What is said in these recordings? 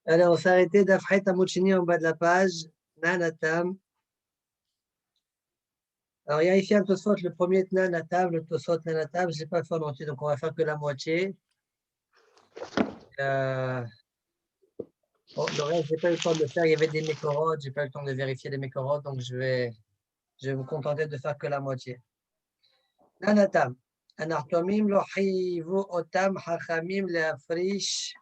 Allez, on s'est arrêté d'Afraït Amouchini en bas de la page. Nanatam. Alors, il y a ici un Tosot, le premier Nanatam, le Tosot Nanatam. Je n'ai pas fait en entier, donc on va faire que la moitié. Bon, le reste, je n'ai pas eu le temps de le faire. Il y avait des mécorodes, je n'ai pas eu le temps de vérifier les mécorodes, donc je vais me contenter de faire que la moitié. Nanatam. Anartomim lo hivu otam hachamim leafrish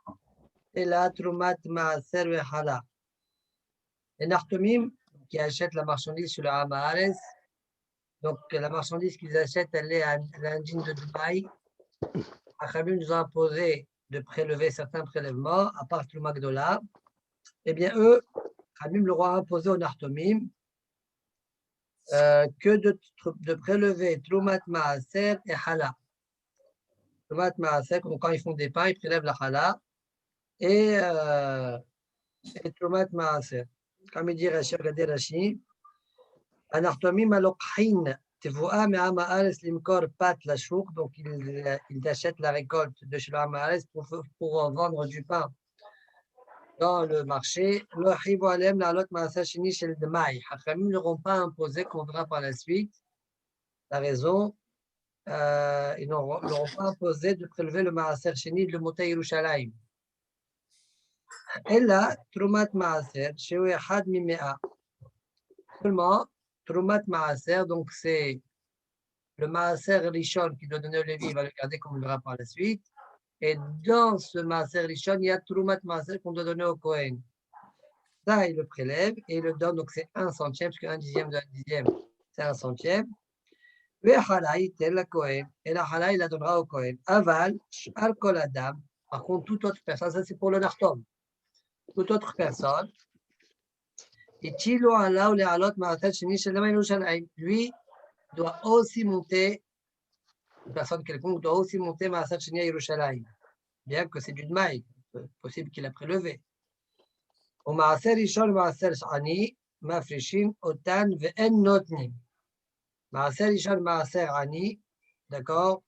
ela trumat maaser vehala. Les Nartomim qui achètent la marchandise sur le Hamahares, donc la marchandise qu'ils achètent, elle est à l'indigne de Dubaï. Hachamim nous a imposé de prélever certains prélèvements, à part le Magdola. Eh bien, eux, Hachamim leur a imposé aux Nartomim que de prélever Trumat Maaser et Hala. Trumat Maaser, quand ils font des pains, ils prélèvent la Hala et Trumat Maaser. Comme il dit Rashi, regardez Rashi, Anartomim alokhin. Donc, ils achètent la récolte de chez le Hamahares pour vendre du pain dans le marché. Hachamim ne leur ont pas imposé, qu'on verra par la suite, la raison, ils ne leur ont pas imposé de prélever le Maaser Sheni de le monter à Yerushalayim. Et là, Trumat Maaser, chez Echad Mimea. Seulement, Trumat Maaser, donc c'est le Maaser Rishon qui doit donner au Lévi, il va le garder comme on le verra par la suite. Et dans ce Maaser Rishon, il y a Trumat Maaser qu'on doit donner au Kohen. Ça, il le prélève et il le donne, donc c'est 1/100, parce qu'un dixième de 1/10, c'est 1/100. Et Hala, il tel la Kohen. Et la Hala, il la donnera au Kohen. Aval, Sh'al Kol Adam. Par contre, toute autre personne, ça c'est pour le Nartom. Toute autre personne. Et Tilo Hala ou les Halot Maaser Sheni Shalom Yerushalayim. Lui, doit aussi monter, une personne quelconque doit aussi monter Maaser Sheni à Yerushalayim, bien que c'est du Dmaï, possible qu'il a prélevé. Au Maaser Rishon, Maaser Ani, Mafrishin, Otan, Ve'en Notnim. Maaser Rishon, Maaser Ani, d'accord,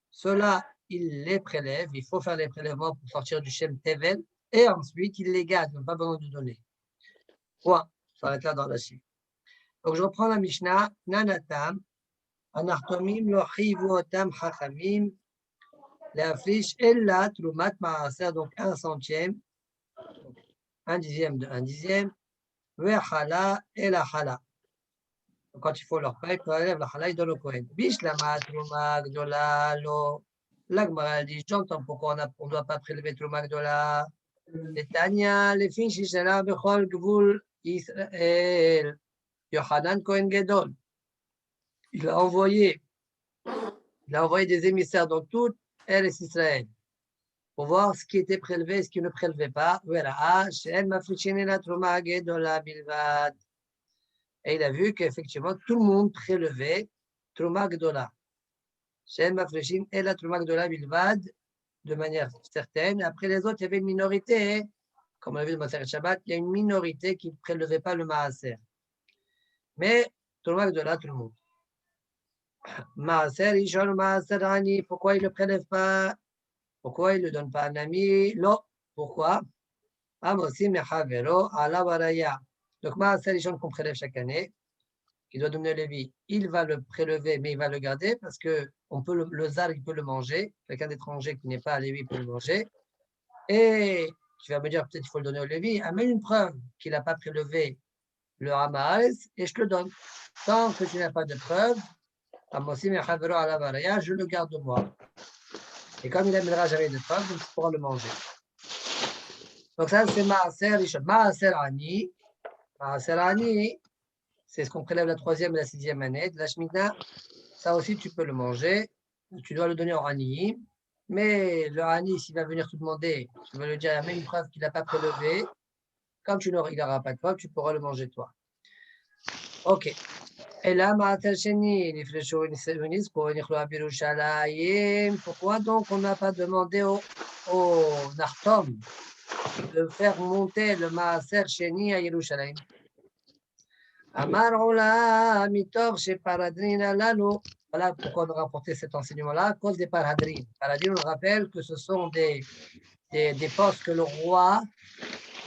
cela, il les prélève, il faut faire les prélèvements pour sortir du Shem Tevel, et ensuite, il les garde, il n'a pas besoin de donner. Point, ça va être là dans la suite. Donc, je reprends la Mishnah, Nanatam, Anartomim lo chivu otam hachamim leafrish ella trumat maaser, donc 1/100, 1/10 de 1/10, ve'chala et la chala. Quand il faut leur payer, ils prélèvent la chala, ils donnent au Kohen. Bishlama truma gdola lo. La Gemara dit, j'entends pourquoi on ne doit pas prélever truma gdola. Les Tanya, les filles, shishela bechol gvul Israël. Yochanan Kohen Gedol. Il a envoyé des émissaires dans toute Eretz Israël pour voir ce qui était prélevé et ce qui ne prélevait pas. Et il a vu qu'effectivement, tout le monde prélevait Trouma Gdola. De manière certaine. Après les autres, il y avait une minorité, comme on l'a vu dans Maseret Shabbat, il y a une minorité qui ne prélevait pas le Maaser. Mais Trouma Gdola, tout le monde. Maaser, Ishon, Maaser, Ani, pourquoi il ne le prélève pas? Pourquoi il ne le donne pas à un ami? Non. Pourquoi? Amosim Mechavero, Ala Baraya. Donc, Maaser, Ishon qu'on prélève chaque année, qui doit donner le Lévi, il va le prélever, mais il va le garder parce que le Zar, il peut le manger. Quelqu'un d'étranger qui n'est pas à Lévi peut le manger. Et tu vas me dire, peut-être qu'il faut le donner au Lévi. Amène une preuve qu'il n'a pas prélevé le Hamas et je te le donne. Tant que tu n'as pas de preuve, je le garde moi. Et comme il n'amènera jamais de preuve, donc tu pourras le manger. Donc ça, c'est Maaser Rishon. Maaser Ani. Maaser Ani, c'est ce qu'on prélève la 3e et la 6e année de la Shemitah. Ça aussi, tu peux le manger. Tu dois le donner au Hani. Mais le Hani, s'il va venir te demander, tu vas lui dire, il y a même une preuve qu'il n'a pas prélevé. Comme il n'aura pas de preuve, tu pourras le manger toi. Ok. Et là, pourquoi donc on n'a pas demandé au Nartom de faire monter le Maaser Sheni à Yerushalayim? Amar Ola Mitov chez Paradrina Lalo. Voilà pourquoi on a rapporté cet enseignement-là, à cause des paradrines. Paradrines, on rappelle que ce sont des postes que le roi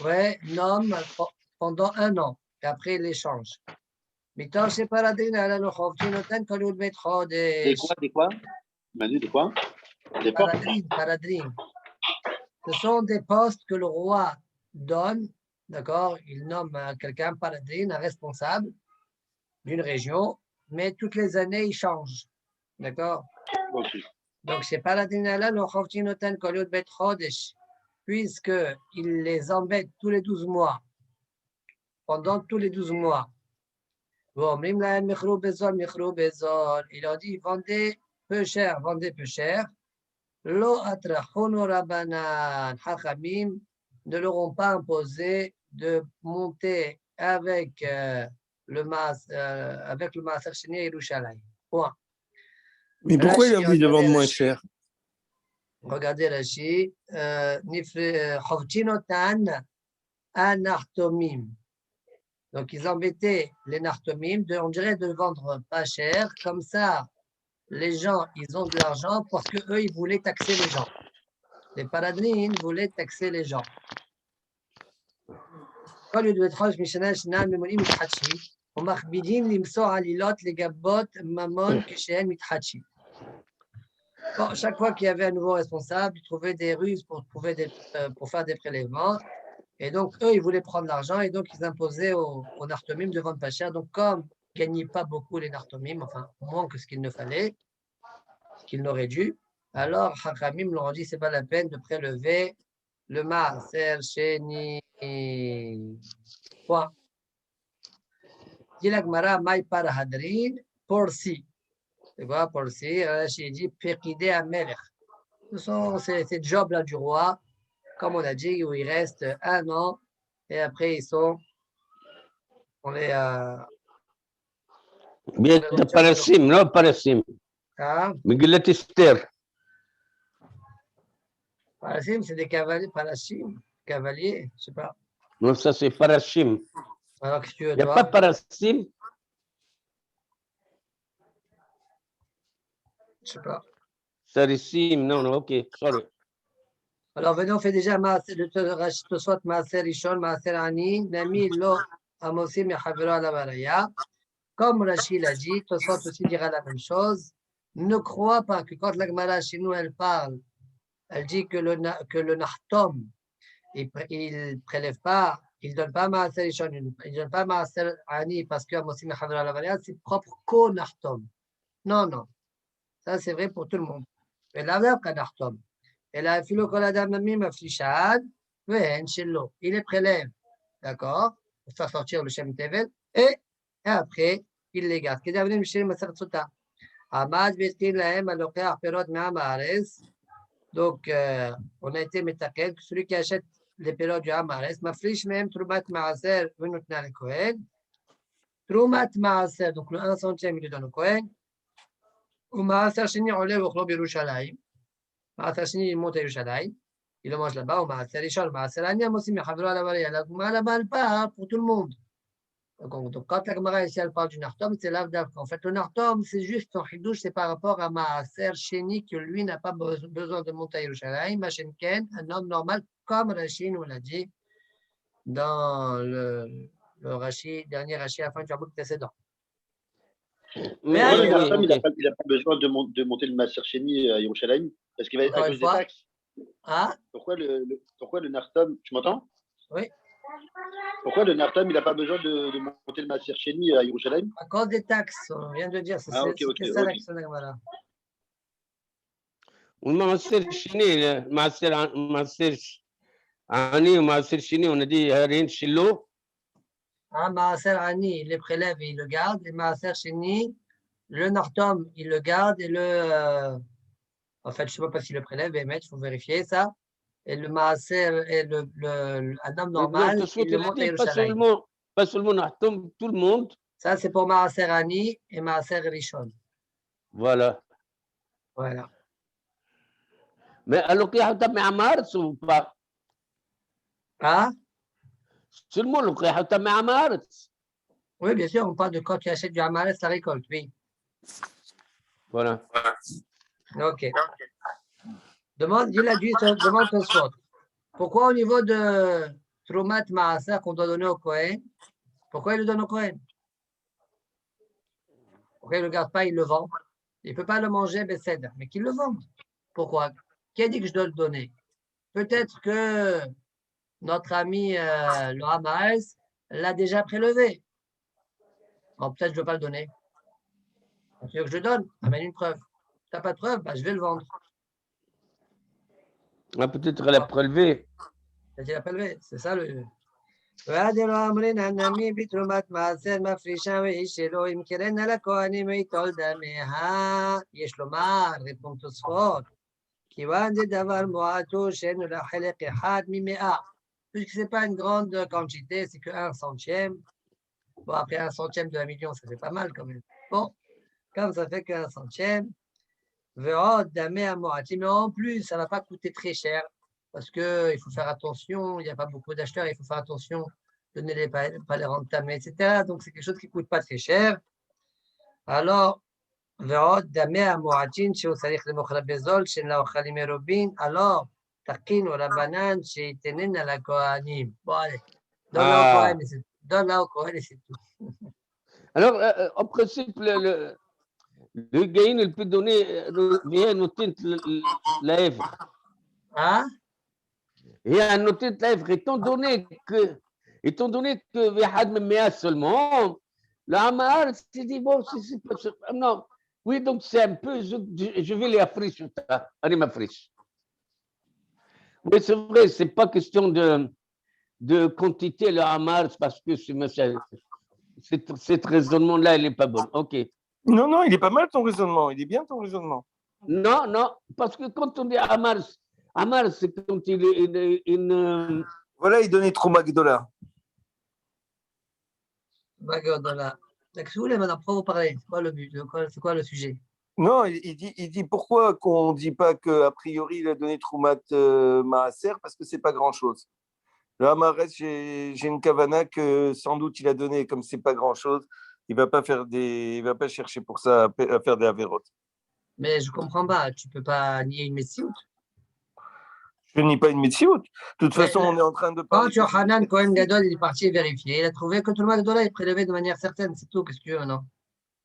ouais, nomme pendant 1 an, et après il échange. מתוך שפרדין היה לנו חוב שנותן כל י' בית חודש. Des quoi Manu, des quoi? Des portes. Paradrine. Ce sont des postes que le roi donne, d'accord? Il nomme quelqu'un paradrine, un responsable d'une région, mais toutes les années, il change, d'accord? Okay. Donc, chez paradrine là, le chov noten kol yud bet chodesh, puisqu'il les embête tous les 12 mois, pendant tous les 12 mois. Il a dit, vendez peu cher, vendez peu cher. Lo atrachono rabanan hachamim ne leur ont pas imposé de monter avec le Maaser Sheni à Yerushalayim. Point. Mais pourquoi il a Rashi, envie de regardez vendre moins Rashi. cher? Regardez Rashi. Chovchinotan anartomim. Donc, ils embêtaient les nartomim, on dirait de vendre pas cher. Comme ça, les gens, ils ont de l'argent parce qu'eux, ils voulaient taxer les gens. Les paradrines voulaient taxer les gens. Bon, chaque fois qu'il y avait un nouveau responsable, ils trouvaient des ruses pour faire des prélèvements. Et donc, eux, ils voulaient prendre l'argent et donc ils imposaient aux nartomim de vendre pas cher. Donc, comme ils ne gagnaient pas beaucoup les nartomim, enfin, moins que ce qu'il ne fallait, ce qu'ils n'auraient dû, alors Chachamim leur ont dit c'est pas la peine de prélever le Maaser Sheni. Point. Dit la Gemara, Maï Parahadrin, Porsi. C'est quoi Porsi? Rashi dit Pekide Amelech. Ce sont ces jobs-là du roi, comme on a dit, où il reste 1 an et après ils sont. On est بيت Parasim, non Parasim. Megillat Esther. Parasim, c'est des cavaliers. Parasim, cavaliers, je sais pas. Non, ça c'est Parashim. Alors, qu'est-ce que tu veux, Il n'y a toi? pas Parasim? Je sais pas. Sarissim, non, non, ok, sorry. Alors, venons, on fait déjà le Tosot Maaser Rishon, Maaser Ani, Nami Lo Amosim Yachavero ala Baraya. Comme Rashi l'a dit, Tosot aussi dira la même chose. Ne crois pas que quand la Gemara chez nous, elle parle, elle dit que le Nahtom, il ne prélève pas, il ne donne pas Maaser Rishon, il ne donne pas Maaser Ani parce que Amosim Yachavero ala Baraya, c'est propre qu'au Nahtom. Non, non. Ça, c'est vrai pour tout le monde. Mais là, là, qu'un Nahtom. Et là, il les prélève, d'accord, pour faire sortir le Shem Tevel, et après, il les garde. Donc, on a été métaquel, celui qui achète les pérodes du Hamares, mafrish même Troumat Maaser, venutna le Kohen. Troumat Maaser, donc le 1 centième, il le donne au Kohen. Ou Maaser Sheni, on lève au Chlob Yerushalayim. Maaser Sheni, il monte à Yerushalayim. Il le mange là-bas, au Maaser Rishon, Maaser Ani, aussi, mais Chavro à la Varia. La Gemara là-bas, elle part pour tout le monde. Donc, quand la Gemara ici, elle parle du Nartom, c'est l'Avdav. En fait, le Nartom, c'est juste son chidouche, c'est par rapport à Maaser Sheni, que lui n'a pas besoin de monter à Yerushalayim. Machenken, un homme normal, comme Rashi nous l'a dit dans le Rashi, dernier Rashi à la fin du chapitre précédent. Mais le Nartom, il n'a pas besoin de monter le Maaser Sheni à Yerushalayim parce qu'il va être à cause des taxes. Ah? Pourquoi le Nartom, tu m'entends? Oui. Pourquoi le Nartom, il n'a pas besoin de monter le Maaser Sheni à Yerushalayim? À cause des taxes, on vient de dire. C'est ça l'action de la Gemara. والمعسر الشني معسر عني ومعسر شني ونادي هارين شلو. Maaser Ani, il les prélève et il le garde. Et Maaser Sheni, le Nartom, il le garde et en fait, je ne sais pas s'il le prélève, mais il faut vérifier ça. Et le Maaser et un homme normal, il le monte à Yerushalayim. Pas seulement Nartom, tout le monde. Ça, c'est pour Maaser Ani et Maaser Rishon. Voilà. Voilà. Mais alors qu'il y a un Maaretz ou pas? Ah? Seulement le qu'il y a un Maaretz. Oui, bien sûr, on parle de quand tu achètes du Hamaretz, la récolte, oui. Voilà. Ok. Demande Tosfot. Pourquoi au niveau de Trumat Maaser qu'on doit donner au Kohen. Pourquoi il le donne au Kohen? Pourquoi il ne le garde pas, il le vend? Il ne peut pas le manger, Besséder, mais qu'il le vende. Pourquoi? Qui a dit que je dois le donner? Peut-être que notre ami le Hamas l'a déjà prélevé. Alors peut-être que je ne veux pas le donner. Tu veux que je le donne? Amène une preuve. Tu n'as pas de preuve? Bah, je vais le vendre. Ah, peut-être elle a prélevé. Il a prélevé, c'est ça le. ועד אלו אמרין הנמי בתרומת מעשר מפרישה ואיש שלו אם קרן על הכהנים ויטול דמיה. יש לומר, רפום תוספות, כיוון זה דבר מועטו שאין לו חלק אחד ממאה. Puisque ce n'est pas une grande quantité, c'est que 1 centième. Bon, après 1 centième de 1 million, ça fait pas mal quand même. Bon, comme ça fait que 1 centième, ועוד דמיה מועטים, mais en plus, ça ne va pas coûter très cher. Parce qu'il faut faire attention, il n'y a pas beaucoup d'acheteurs, il faut faire attention de ne pas les rendre tamés, etc. Donc, c'est quelque chose qui ne coûte pas très cher. Alors, alors, תקינו רבנן שיתנן על הכהנים. Bon, allez, donne-la au Kohen et c'est tout. Alors, en principe, le gain, il peut donner, vient noter la lèvre. Hein? Et à noter la lèvre, étant donné que Vihad Memea seulement, le Hamar s'est dit, bon, c'est pas ça. Non, oui, donc c'est un peu, je vais les affricher, allez m'affricher. Oui, c'est vrai, c'est pas question de quantité, le Hamar, parce que cet raisonnement-là, il n'est pas bon. OK. Non, il est pas mal ton raisonnement. Il est bien ton raisonnement. Non, parce que quand on dit Hamar, c'est quand il est une. Voilà, il donnait trop Magdola. Magdola. Qu'est-ce que vous voulez maintenant? Pourquoi vous parlez? C'est quoi le but? C'est quoi le sujet? Non, il dit pourquoi qu'on ne dit pas qu'a priori il a donné Troumat Maaser parce que c'est pas grand-chose. Le Hamares, j'ai une kavana que sans doute il a donné, comme c'est pas grand-chose, il va pas chercher pour ça à faire des avérotes. Mais je comprends pas, tu peux pas nier une Metsiout. Je nie pas une Metsiout. De toute façon, on est en train de parler. Quand Yohanan Cohen Gadol il est parti vérifier, il a trouvé que tout le Magdola est prélevé de manière certaine, c'est tout. Qu'est-ce que tu veux, non?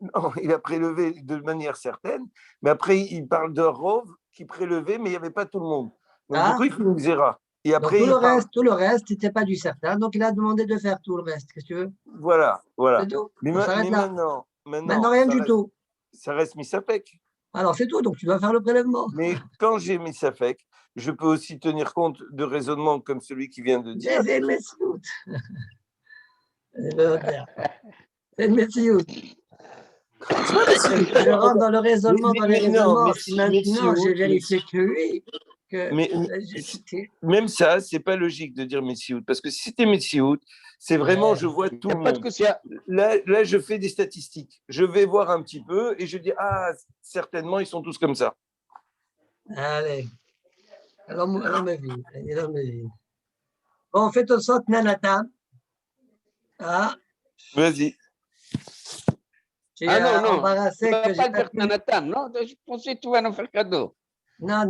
Non, il a prélevé de manière certaine, mais après il parle de Rov qui prélevait, mais il n'y avait pas tout le monde. Donc du coup, il fait une xéra. Et après, donc, tout le reste, n'était pas du certain, donc il a demandé de faire tout le reste. Qu'est-ce que tu veux? Voilà. C'est tout. Mais maintenant, rien du tout. Ça reste Misafek. Alors c'est tout, donc tu dois faire le prélèvement. Mais quand j'ai Misafek, je peux aussi tenir compte de raisonnements comme celui qui vient de dire. C'est une Metsiout. C'est une Metsiout. Je rentre dans le raisonnement, dans les raisonnements. Si maintenant j'ai vérifié que oui. Mais même ça, c'est pas logique de dire Metsiout, parce que si c'était Metsiout, c'est vraiment, je vois tout le monde. Là, je fais des statistiques. Je vais voir un petit peu et je dis, certainement, ils sont tous comme ça. Allez. Alors, bon, on fait tout ça, Nanatam. Vas-y. Non, embarrassé tu ne vas que pas le faire Nanatam, non? Je pensais que tu vas nous faire cadeau. Non.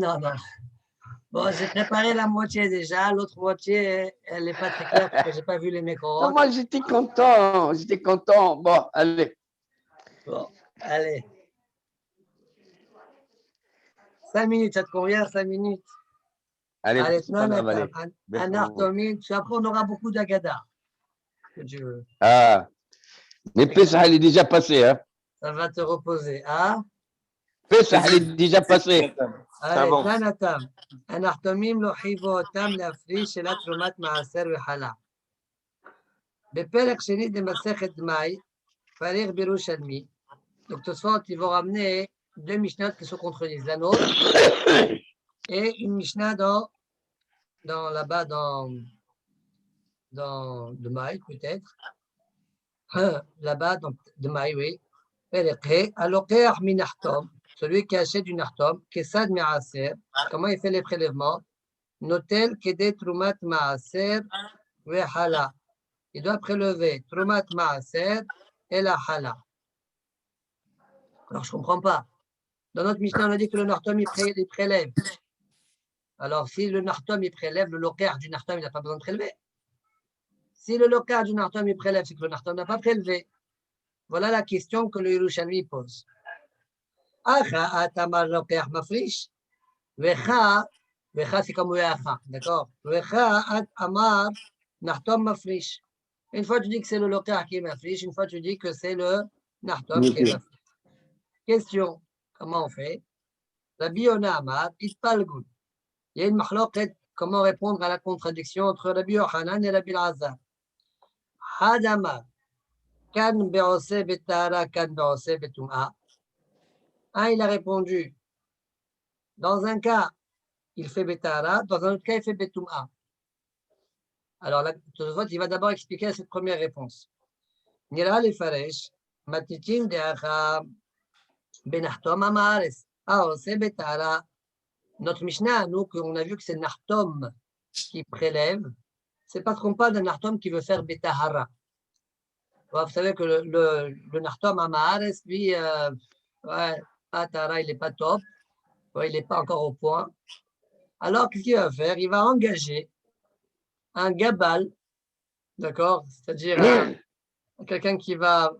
Bon, j'ai préparé la moitié déjà, l'autre moitié, elle n'est pas très claire parce que je n'ai pas vu les micros. Non, moi, j'étais content. Bon, allez. Bon, allez. 5 minutes, ça te convient, 5 minutes? Allez, un artomine, puis après on aura beaucoup d'agada. Que tu veux. Mais Pessah, elle est déjà passée, hein? Ça va te reposer, hein? Pessah, elle est déjà passée. allez, Tanatam. Un artomim lo chivo otam להפריש שאלת תרומת מעשר וחלה. בפרק שני במסכת מאי, פריך בירושלמי. Donc, Tosfot, ils vont ramener 2 Mishnahs qui se contredisent, la nôtre et une Mishnah là-bas dans de Maï, peut-être. Là-bas, de Maï, oui. Alokeach minachtom, celui qui achète du nachtom, kesad ma'aser, comment il fait les prélèvements? Notel kede trumat ma'aser ve hala. Il doit prélever trumat ma'aser et la hala. Alors, je ne comprends pas. Dans notre Mishnah, on a dit que le nachtom, il prélève. Alors, si le nachtom, il prélève, le loker du nachtom, il n'a pas besoin de prélever. Si le local du Nartom il prélève, c'est que le Nartom n'a pas prélevé. Voilà la question que le Yerushalmi pose. Acha atamar loker mafrish. Vecha c'est comme Vecha, d'accord? Vecha atamar Nartom mafrish. Une fois tu dis que c'est le local qui est mafrish, une fois tu dis que c'est le Nartom qui est mafrish. Question, comment on fait? Rabbi Yona Amar, Itpalgun. Il y a une mahloket, comment répondre à la contradiction entre Rabbi Yochanan et Rabbi Elazar. Hadamar, kan be'ose betara, kan be'ose betum'a. Il a répondu, dans un cas, il fait betara, dans un autre cas, il fait betum'a. Alors, il va d'abord expliquer cette première réponse. Nira le faresh, matitim de'acha, benachtom amares, ose betara. Notre Mishnah, nous, on a vu que c'est Nartom qui prélève. C'est parce qu'on parle d'un Nartom qui veut faire Betahara. Vous savez que le Nartom Amahares, lui, Betahara, il n'est pas top. Il n'est pas encore au point. Alors, qu'est-ce qu'il va faire? Il va engager un Gabal, d'accord? C'est-à-dire quelqu'un qui va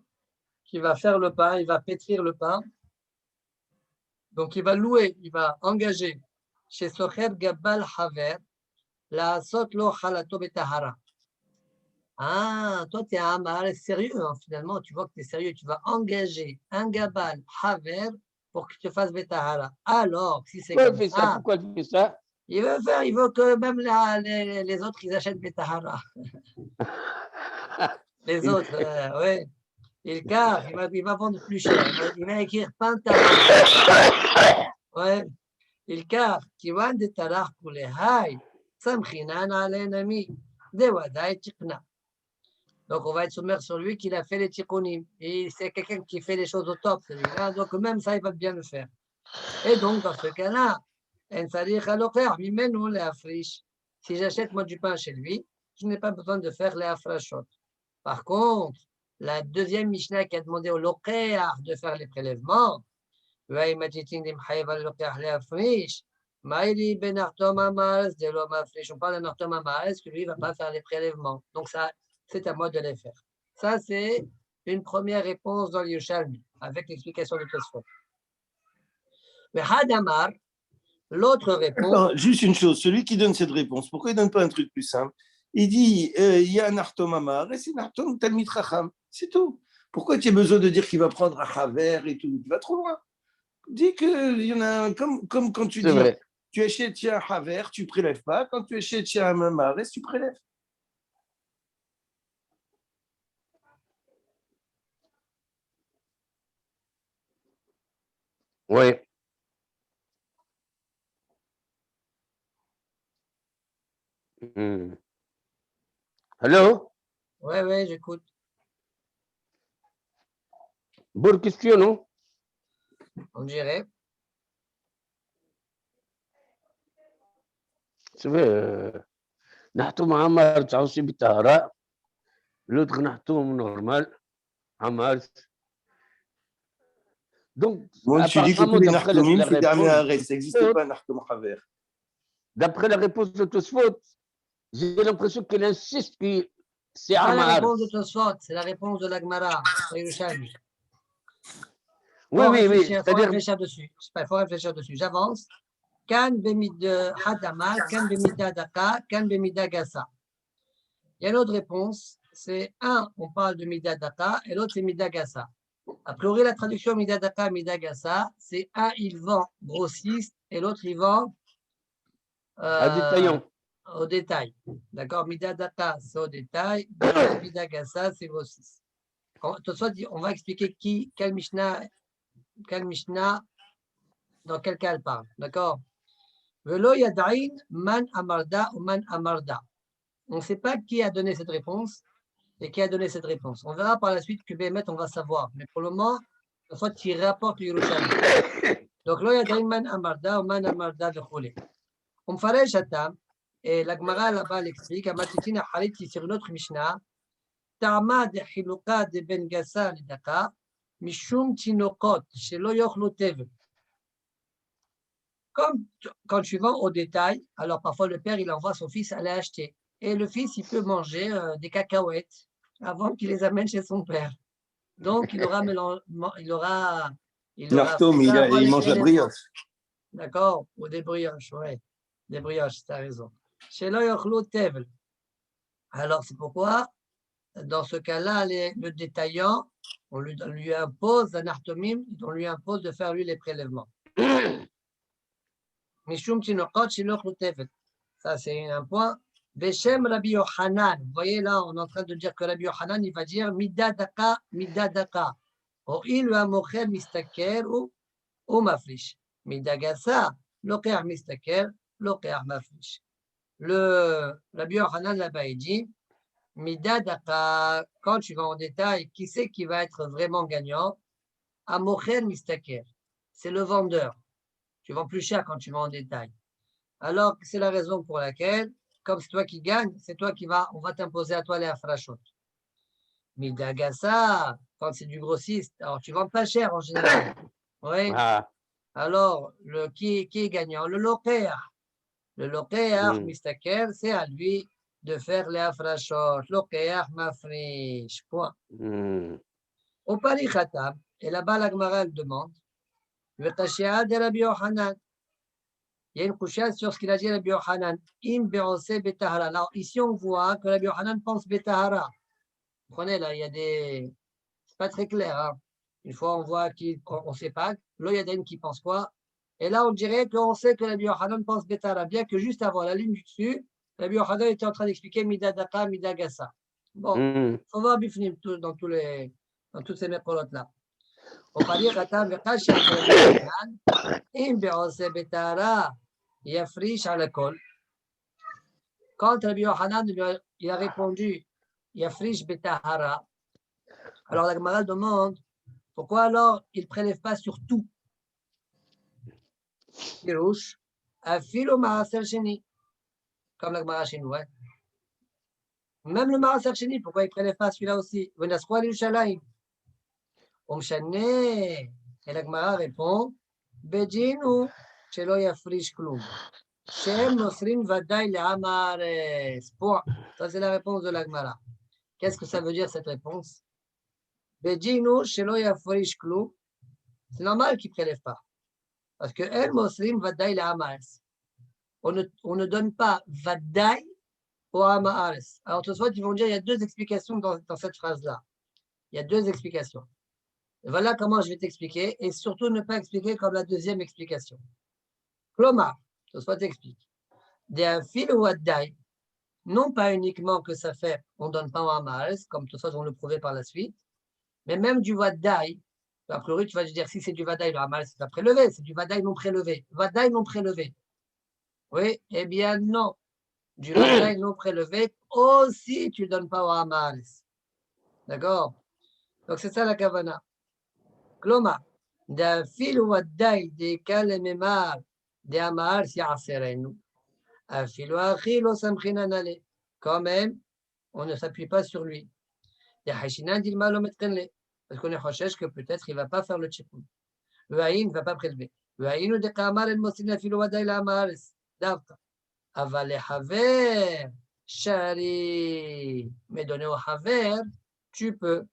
faire le pain, il va pétrir le pain. Donc, il va louer, il va engager chez Socher Gabal Haver, la Sotlo Khalato Betahara. Toi, tu es un mal sérieux, hein, finalement. Tu vois que tu es sérieux. Tu vas engager un Gabal Haver pour qu'il te fasse Betahara. Alors, si c'est comme ça, pourquoi il fait ça? Il veut que même les autres, ils achètent Betahara. Les autres, oui. Il va vendre plus cher. Il va écrire Pantara. Ouais. Il car, qui va de Tarach pour les haïs, Samchinan alenami, Dewadai Tikna. Donc, on va être sommaire sur lui qu'il a fait les tikkunim. Et c'est quelqu'un qui fait les choses au top, celui-là. Donc, même ça, il va bien le faire. Et donc, dans ce cas-là, si j'achète moi du pain chez lui, je n'ai pas besoin de faire les afrashot. Par contre, la deuxième Mishnah qui a demandé au lokéar de faire les prélèvements, on parle d'un Nartom Amares que lui ne va pas faire les prélèvements. Donc, ça, c'est à moi de les faire. Ça, c'est une première réponse dans le Yerushalmi, avec l'explication de Tosfot. Mais Hadamar, l'autre réponse. Non, juste une chose, celui qui donne cette réponse, pourquoi il ne donne pas un truc plus simple? Il dit il y a un Nartom Amar et c'est Nartom Talmid Chacham, c'est tout. Pourquoi tu as besoin de dire qu'il va prendre un Haver et tout? Tu vas trop loin. Dis qu'il y en a, comme quand tu dis, vrai. Tu achètes chez un Haver, tu ne prélèves pas. Quand tu achètes chez un Amares, tu prélèves. Oui. Allô? Oui, j'écoute. Bonne question, non? On dirait. C'est vrai. Nahtoum Amar, tu as aussi Bitara. L'autre Nahtoum normal. Amar. Donc, Moi, tu dis que tous les Nartomim, c'est des Amares. Ça n'existe pas un Nartom Haver. D'après la réponse de Tosfot, j'ai l'impression qu'il insiste que c'est pas la Amar. réponse de Tosfot, c'est la réponse de l'Agmara. Oui. Il faut réfléchir dessus. Il faut réfléchir dessus. J'avance. Kan bemida hadama, kan bemida daka, kan bemida gasa. Il y a une autre réponse. C'est un, on parle de mida daka, et l'autre, c'est mida gasa. A priori, la traduction mida daka, mida gasa, c'est un, il vend grossiste, et l'autre, il vend au détail. D'accord? Mida daka, c'est au détail. Mida gasa, c'est grossiste. On va expliquer quel Mishnah, dans quel cas elle parle. D'accord? Velo yadain man amarda ou man amarda. On ne sait pas qui a donné cette réponse et qui a donné cette réponse. On verra par la suite que Bémet, on va savoir. Mais pour le moment, il faut qu'il rapporte le Yerushalmi. Donc, lo yadain man amarda ou man amarda vechole. On ferait Shatam, et la Gemara là-bas l'explique, à Matitina Harit, qui sur notre Mishnah, Ta'ama de Hiluka de Ben Gassa le Daka, Mishum Tinokot, Shelo Yochlo Tev. Comme quand tu vends au détail, alors parfois le père, il envoie son fils aller acheter. et le fils, il peut manger des cacahuètes avant qu'il les amène chez son père. Donc, il aura Nartom, il mange la brioche. D'accord? Ou des brioches, oui. Des brioches, tu as raison. Chez l'oyochlo tevel. Alors, c'est pourquoi, dans ce cas-là, le détaillant, on lui impose un artomim, on lui impose de faire lui les prélèvements. Mishum tinokot chez l'oyochlo tevel. Ça, c'est un point. Beshem Rabbi Yochanan. Vous voyez là, on est en train de dire que Rabbi Yochanan, il va dire midadaka, midadaka. O'il wa mocher mistaker ou mafrish. Midagasa, loker mistaker, loker mafrish. Le Rabbi Yochanan là-bas, il dit midadaka, quand tu vas en détail, qui c'est qui va être vraiment gagnant? Amocher mistaker. C'est le vendeur. Tu vends plus cher quand tu vas en détail. Alors, c'est la raison pour laquelle, comme c'est toi qui gagne, c'est toi qui on va t'imposer à toi les afrachot. Midagasa, quand c'est du grossiste, alors tu vends pas cher en général. Oui. Ah. Alors, qui est gagnant? Le loker. Le loker, mistaker, c'est à lui de faire les afrachot. Loker, mafrish. Point. Au pari khatam, et là-bas la Gemara demande, le tashia de Rabbi Yochanan. Il y a une couchette sur ce qu'il a dit Rabbi Yochanan. Im be'ose betahara. Alors, ici, on voit que Rabbi Yochanan pense betahara. Vous comprenez, là, il y a des. C'est pas très clair. Hein. Une fois, on voit qu'on ne sait pas. Là, il y a des qui pensent quoi. Et là, on dirait qu'on sait que Rabbi Yochanan pense betahara. Bien que juste avant, la ligne du dessus, Rabbi Yochanan était en train d'expliquer midadaka, midagasa. Bon, il faut voir Bifnim dans toutes ces méprolotes-là. On va dire, quand Rabbi Yochanan il a répondu Yafrish betahara, alors la Gemara demande pourquoi alors il ne prélève pas sur tout? Pirouche, afilo maaser sheni, comme la Gemara chez nous. Hein? Même le maaser sheni, pourquoi il ne prélève pas celui-là aussi? Venasqual Yerushalayim. Et la Gemara répond Bejinu shelo yafrish klum. Shem nosrin vadaï le'amares. Point. Ça, c'est la réponse de la Gemara. Qu'est-ce que ça veut dire cette réponse? Bejinu shelo yafrish klum. C'est normal qu'il ne prélève pas. Parce que El Mosrim vadaï le'amares. On ne donne pas vadaï au amares. Alors, tout de suite, ils vont dire il y a deux explications dans cette phrase-là. Il y a deux explications. Voilà comment je vais t'expliquer et surtout ne pas expliquer comme la deuxième explication. Klomar, je soit t'explique. Des fil ou addaï, non pas uniquement que ça fait, on ne donne pas un amal, comme tout ça, on le prouvait par la suite, mais même du vadaï, a priori, tu vas dire si c'est du vadaï, le amal, c'est pas prélevé, c'est du vadaï non prélevé. Vadaï non prélevé. Oui, eh bien non. Du vadaï non prélevé, aussi tu ne donnes pas au amal. D'accord? Donc c'est ça la kavana. כלומר, דאפילו ודאי דקה לממר דאמר שיעשרנו, אפילו אחי לא סמכינן עליה. Quand même, on ne s'appuie pas sur lui. דחשינה דילמה לא מתקנלה, parce qu'on est חושש que peut-être il ne va pas faire le tchipoun. והאין ne va pas prélever. והאינו דקאמר אין מוסין אפילו ודאי לאמרס, דווקא. אבל לחבר שרי, mais donner au חבר, tu peux.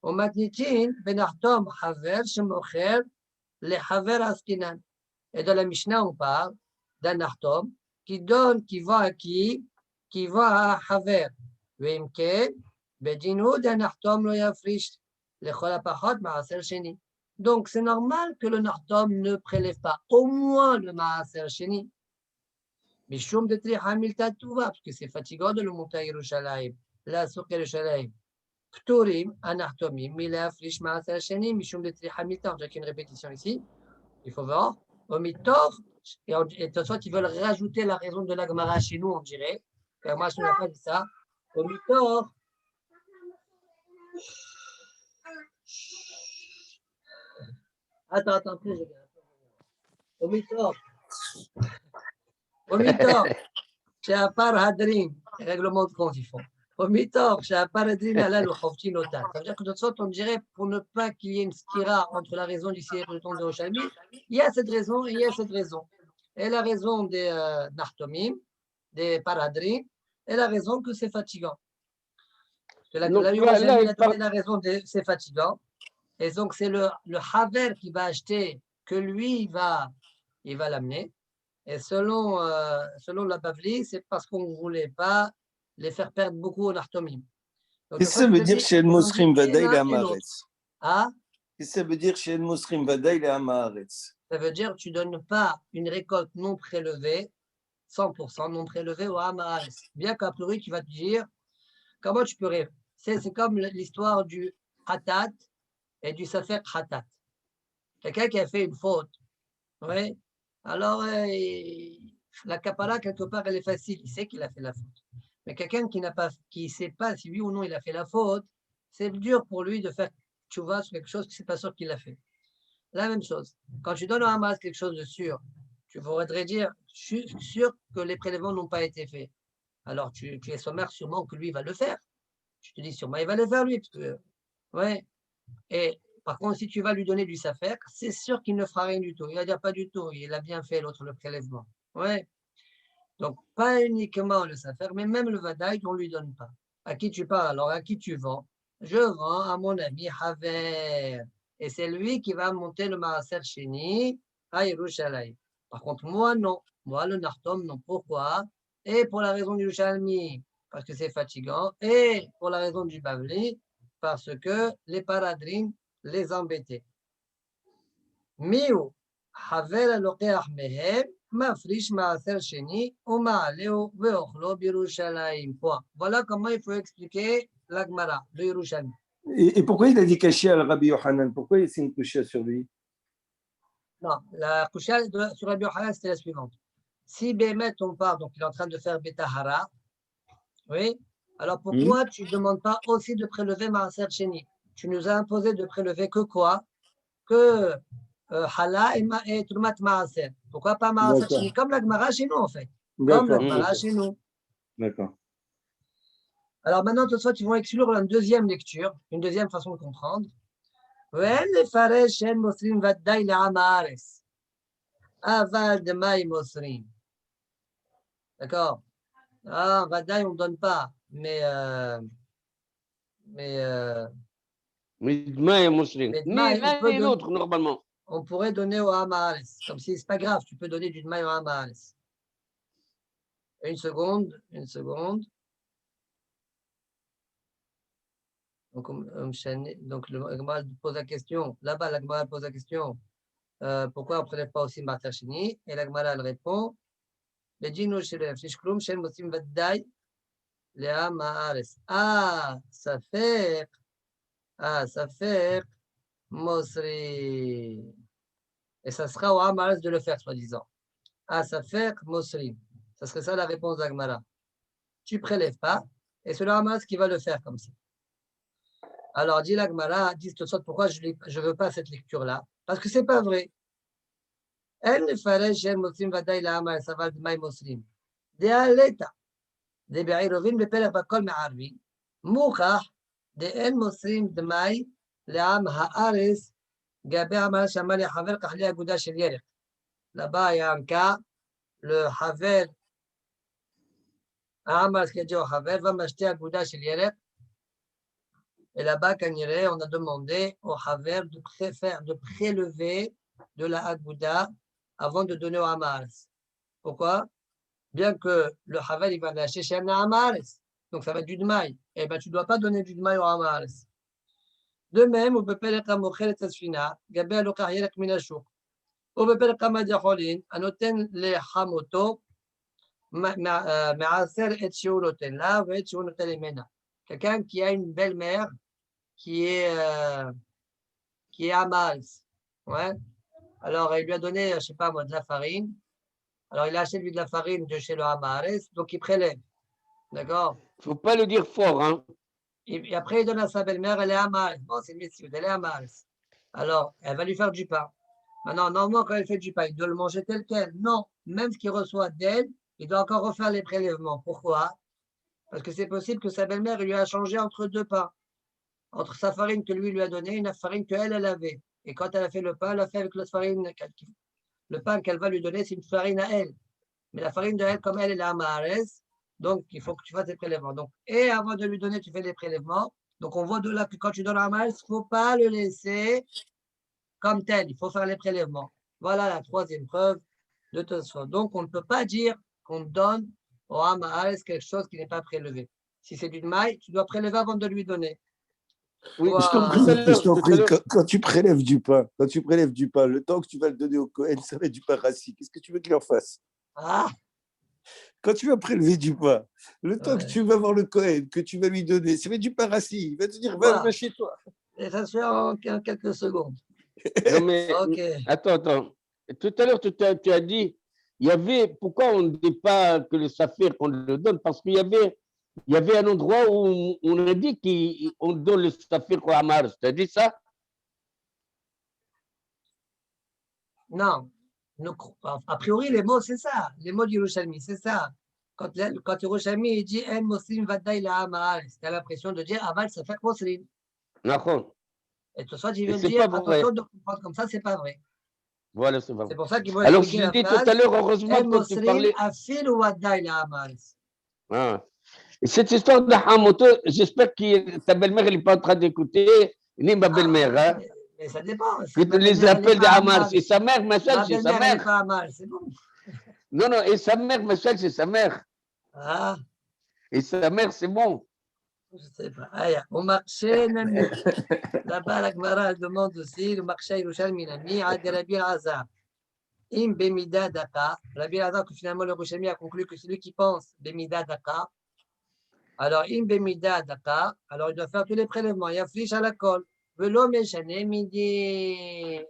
Au matnitin, benachtom haver shemocher le haver askinan. Et dans la Mishnah, on parle d'un achtom qui donne, qui va à qui? Qui va à haver. Vemke, bedinu d'un achtom lo yafrish le cholapachot maaser sheni. Donc, c'est normal que le nachtom ne prélève pas au moins le maaser sheni. Mishum de tri hamil tatouva, parce que c'est fatigant de le monter à Yerushalayim, la souk Yerushalayim. Ptorim, anachtomim, milafrish maaser sheni, mishum de tri hamil tatouva. J'ai une répétition ici, il faut voir. Omitor, et de toute façon, ils veulent rajouter la raison de la Gemara chez nous, on dirait. Car moi, je n'ai pas dit ça. Omitor. Attends, plus, je viens. Omitor. Sheapar hadrin, règlement de compte, ils font. Omitor, sheapar hadrin, ala le chofti notat. Ça veut dire que de toute façon, on dirait, pour ne pas qu'il y ait une skira entre la raison du siècle et le temps de Roshami, il y a cette raison et il y a cette raison. Et la raison des Nachtomim, des Paradrim, et la raison que c'est fatigant. La Donc, là, Yerushalmi il a parle- donné la raison de c'est fatigant. Et donc, c'est le Haver qui va acheter, que lui, il va l'amener. Et selon la Bavli, c'est parce qu'on ne voulait pas les faire perdre beaucoup au Nartomim. Donc, Qu'est-ce que ça veut dire chez le Mosrim Vada, il est à Maaretz? Ah, Qu'est-ce que ça veut dire chez le Mosrim Vada, il est à Maaretz? ça veut dire que tu ne donnes pas une récolte non prélevée, 100% non prélevée au Hamares. Bien qu'a priori, tu vas te dire, comment tu peux rêver? C'est comme l'histoire du Hatat et du Safer Hatat. Quelqu'un qui a fait une faute. Oui. Alors, la kapara, quelque part, elle est facile. Il sait qu'il a fait la faute. Mais quelqu'un qui ne sait pas si oui ou non il a fait la faute, c'est dur pour lui de faire tchouva sur quelque chose que c'est pas sûr qu'il a fait. La même chose. Quand tu donnes au Hamas quelque chose de sûr, tu voudrais dire, je suis sûr que les prélèvements n'ont pas été faits. Alors, tu es sommaire sûrement que lui va le faire. Tu te dis sûrement, il va le faire lui. Parce que, ouais. Et par contre, si tu vas lui donner du safer, c'est sûr qu'il ne fera rien du tout. Il va dire pas du tout, il a bien fait l'autre, le prélèvement. Ouais. Donc, pas uniquement le safer, mais même le vadaï, on ne lui donne pas. À qui tu parles? Alors, à qui tu vends? Je vends à mon ami Haver. Et c'est lui qui va monter le Maaser Sheni à Yerushalayim. Par contre, moi, non. Moi, le Nartom, non. Pourquoi? Et pour la raison du Yerushalmi, parce que c'est fatigant. Et pour la raison du Bavli, parce que les paradrines les embêtaient. Miou, Haver alokeach mehem, mafrish Maaser Sheni, uma'aleu ve'ochlo b'Yerushalayim. Point. Voilà comment il faut expliquer la Gemara, le Yerushalmi. Et pourquoi il a dit caché à Rabbi Yohanan? Pourquoi c'est une couche sur lui? Non, la couchette sur Rabbi Yohanan, c'était la suivante. Si Bémet, on part, donc il est en train de faire Betahara, oui, alors pourquoi tu ne demandes pas aussi de prélever Maaser Sheni? Tu nous as imposé de prélever que quoi? Que Hala et Trumat Maaser. Pourquoi pas Maaser Sheni? Comme la Gemara chez nous, en fait. Comme la Gemara chez nous. D'accord. Alors maintenant, de toute façon, ils vont exclure une deuxième lecture, une deuxième façon de comprendre. D'accord. Ah, Vadaï, on ne donne pas, mais Midma et Mosrim. mais Ni Dmaï, l'un ni l'autre, normalement. on pourrait donner au Hamares. Comme si c'est pas grave, tu peux donner du Dmaï au Hamares. Une seconde. Donc, le Gemara pose la question, là-bas, la Gemara pose la question, pourquoi on ne prélève pas aussi Maaser Sheni? Et la Gemara, elle répond, le djinnou shelef, shishkrum shel mosim vaddaï, léa ma'ares. Ça fait Mosri. Et ça sera au Hamares de le faire, soi-disant. Ça fait Mosri. Ça serait ça la réponse d'Agmara. Tu ne prélèves pas, et c'est le Hamares qui va le faire comme ça. Alors, dit l'Agmara, dit de sorte pourquoi je ne veux pas cette lecture-là? Parce que ce n'est pas vrai. Elle ne ferait chez Muslim Vadaï la Hamares, ça va de Maï Muslim. De Aleta, de Be'irovin, de Pelech Bakol Me'arvi, Mouchach, de En Muslim de Maï, לעם הארץ, גבי המהלך שאמר לי החבר, קח לי אגודה של ירק. Là-bas, il y a un cas, le Haver, Hamas qui a dit au Haver, va m'acheter Aguda chez Yerek. Et là-bas, quand il est, on a demandé au Haver de prélever de la Aguda avant de donner au Hamas. Pourquoi? Bien que le Haver, il va l'acheter chez un Hamas. Donc, ça va être du Dmaï. Eh bien, tu ne dois pas donner du Dmaï au Hamas. De même, on peut payer la mochel et tasfina, gabe alokar yerek minashuk. On peut payer la madiacholin, anoten le hamoto, maaser et shiuloten la, et shiuloten emena. Quelqu'un qui a une belle-mère qui est à Mals. Ouais. Alors, il lui a donné, je ne sais pas moi, de la farine. Alors, il a acheté lui de la farine de chez le Hamares, donc il prélève. D'accord? Il ne faut pas le dire fort, hein. Et après, il donne à sa belle-mère, elle est à Mars. Bon, c'est messieurs, elle est à Mars. Alors, elle va lui faire du pain. Maintenant, normalement, quand elle fait du pain, il doit le manger tel quel. Non, même ce qu'il reçoit d'elle, il doit encore refaire les prélèvements. Pourquoi? Parce que c'est possible que sa belle-mère lui a changé entre deux pains. Entre sa farine que lui a donnée et une farine qu'elle, elle avait. Et quand elle a fait le pain, elle a fait avec la farine. Le pain qu'elle va lui donner, c'est une farine à elle. Mais la farine de elle, comme elle est à Mahares, Donc, il faut que tu fasses tes prélèvements. Donc, et avant de lui donner, tu fais les prélèvements. Donc, on voit de là que quand tu donnes un Hamas, il ne faut pas le laisser comme tel. Il faut faire les prélèvements. Voilà la troisième preuve de Tosfot. Donc, on ne peut pas dire qu'on donne au Hamas quelque chose qui n'est pas prélevé. Si c'est du maïs, tu dois prélever avant de lui donner. Oui, Je t'en prie, quand tu prélèves du pain, le temps que tu vas le donner au Cohen, ça va être du pain rassis. Qu'est-ce que tu veux qu'il en fasse? Ah, Quand tu vas prélever du pain, le temps que ouais. tu vas voir le Cohen, que tu vas lui donner, ça va être du pain rassis. Il va te dire, Voilà. va chez toi. Et ça se fait en quelques secondes. non, mais Ok. attends. Tout à l'heure, tu as dit, pourquoi on ne dit pas que le saphir, on le donne? Parce qu'il y avait un endroit où on a dit qu'on donne le saphir au Hamar. Tu as dit ça? Non. A priori, les mots, c'est ça. Les mots d'Yerushalmi, c'est ça. Quand Yerushalmi dit En Moslim Vadaï la Hamal, c'était l'impression de dire Aval, ça fait Moslim. D'accord. Et tout ça, tu Et viens de c'est dire pas vrai. attention de comprendre comme ça, c'est pas vrai. Voilà, c'est vrai. C'est pour ça qu'ils vont Alors, expliquer je la dis tout phrase à l'heure, heureusement En que tu Moslim parlais. Afil ou Vadaï la Hamal. Ah. Et cette histoire de Hamoto, j'espère que ta belle-mère n'est pas en train d'écouter, ni ma belle-mère. Hein. Mais ça dépend. Que Si ma les belle-mère, elle n'est appels de pas Hamar, Hamal, c'est sa mère, ma soeur, ma c'est sa belle-mère, elle n'est mère. pas Hamal, c'est bon. Non, et sa mère, ma soeur, c'est sa mère. Ah, Et sa mère, c'est bon. je ne sais pas. Aïe, au marché, Nami. Là-bas, la Gemara demande aussi le marché Yerushalmi Nami, Ad Rabbi Azar. Im Bemida Daka. Rabbi Azar, que finalement le Yerushalmi a conclu que c'est lui qui pense Bemida Daka. Alors, Im Bemida Daka, alors il doit faire tous les prélèvements. Il y a fiche à la colle. Velo Meshane Midi.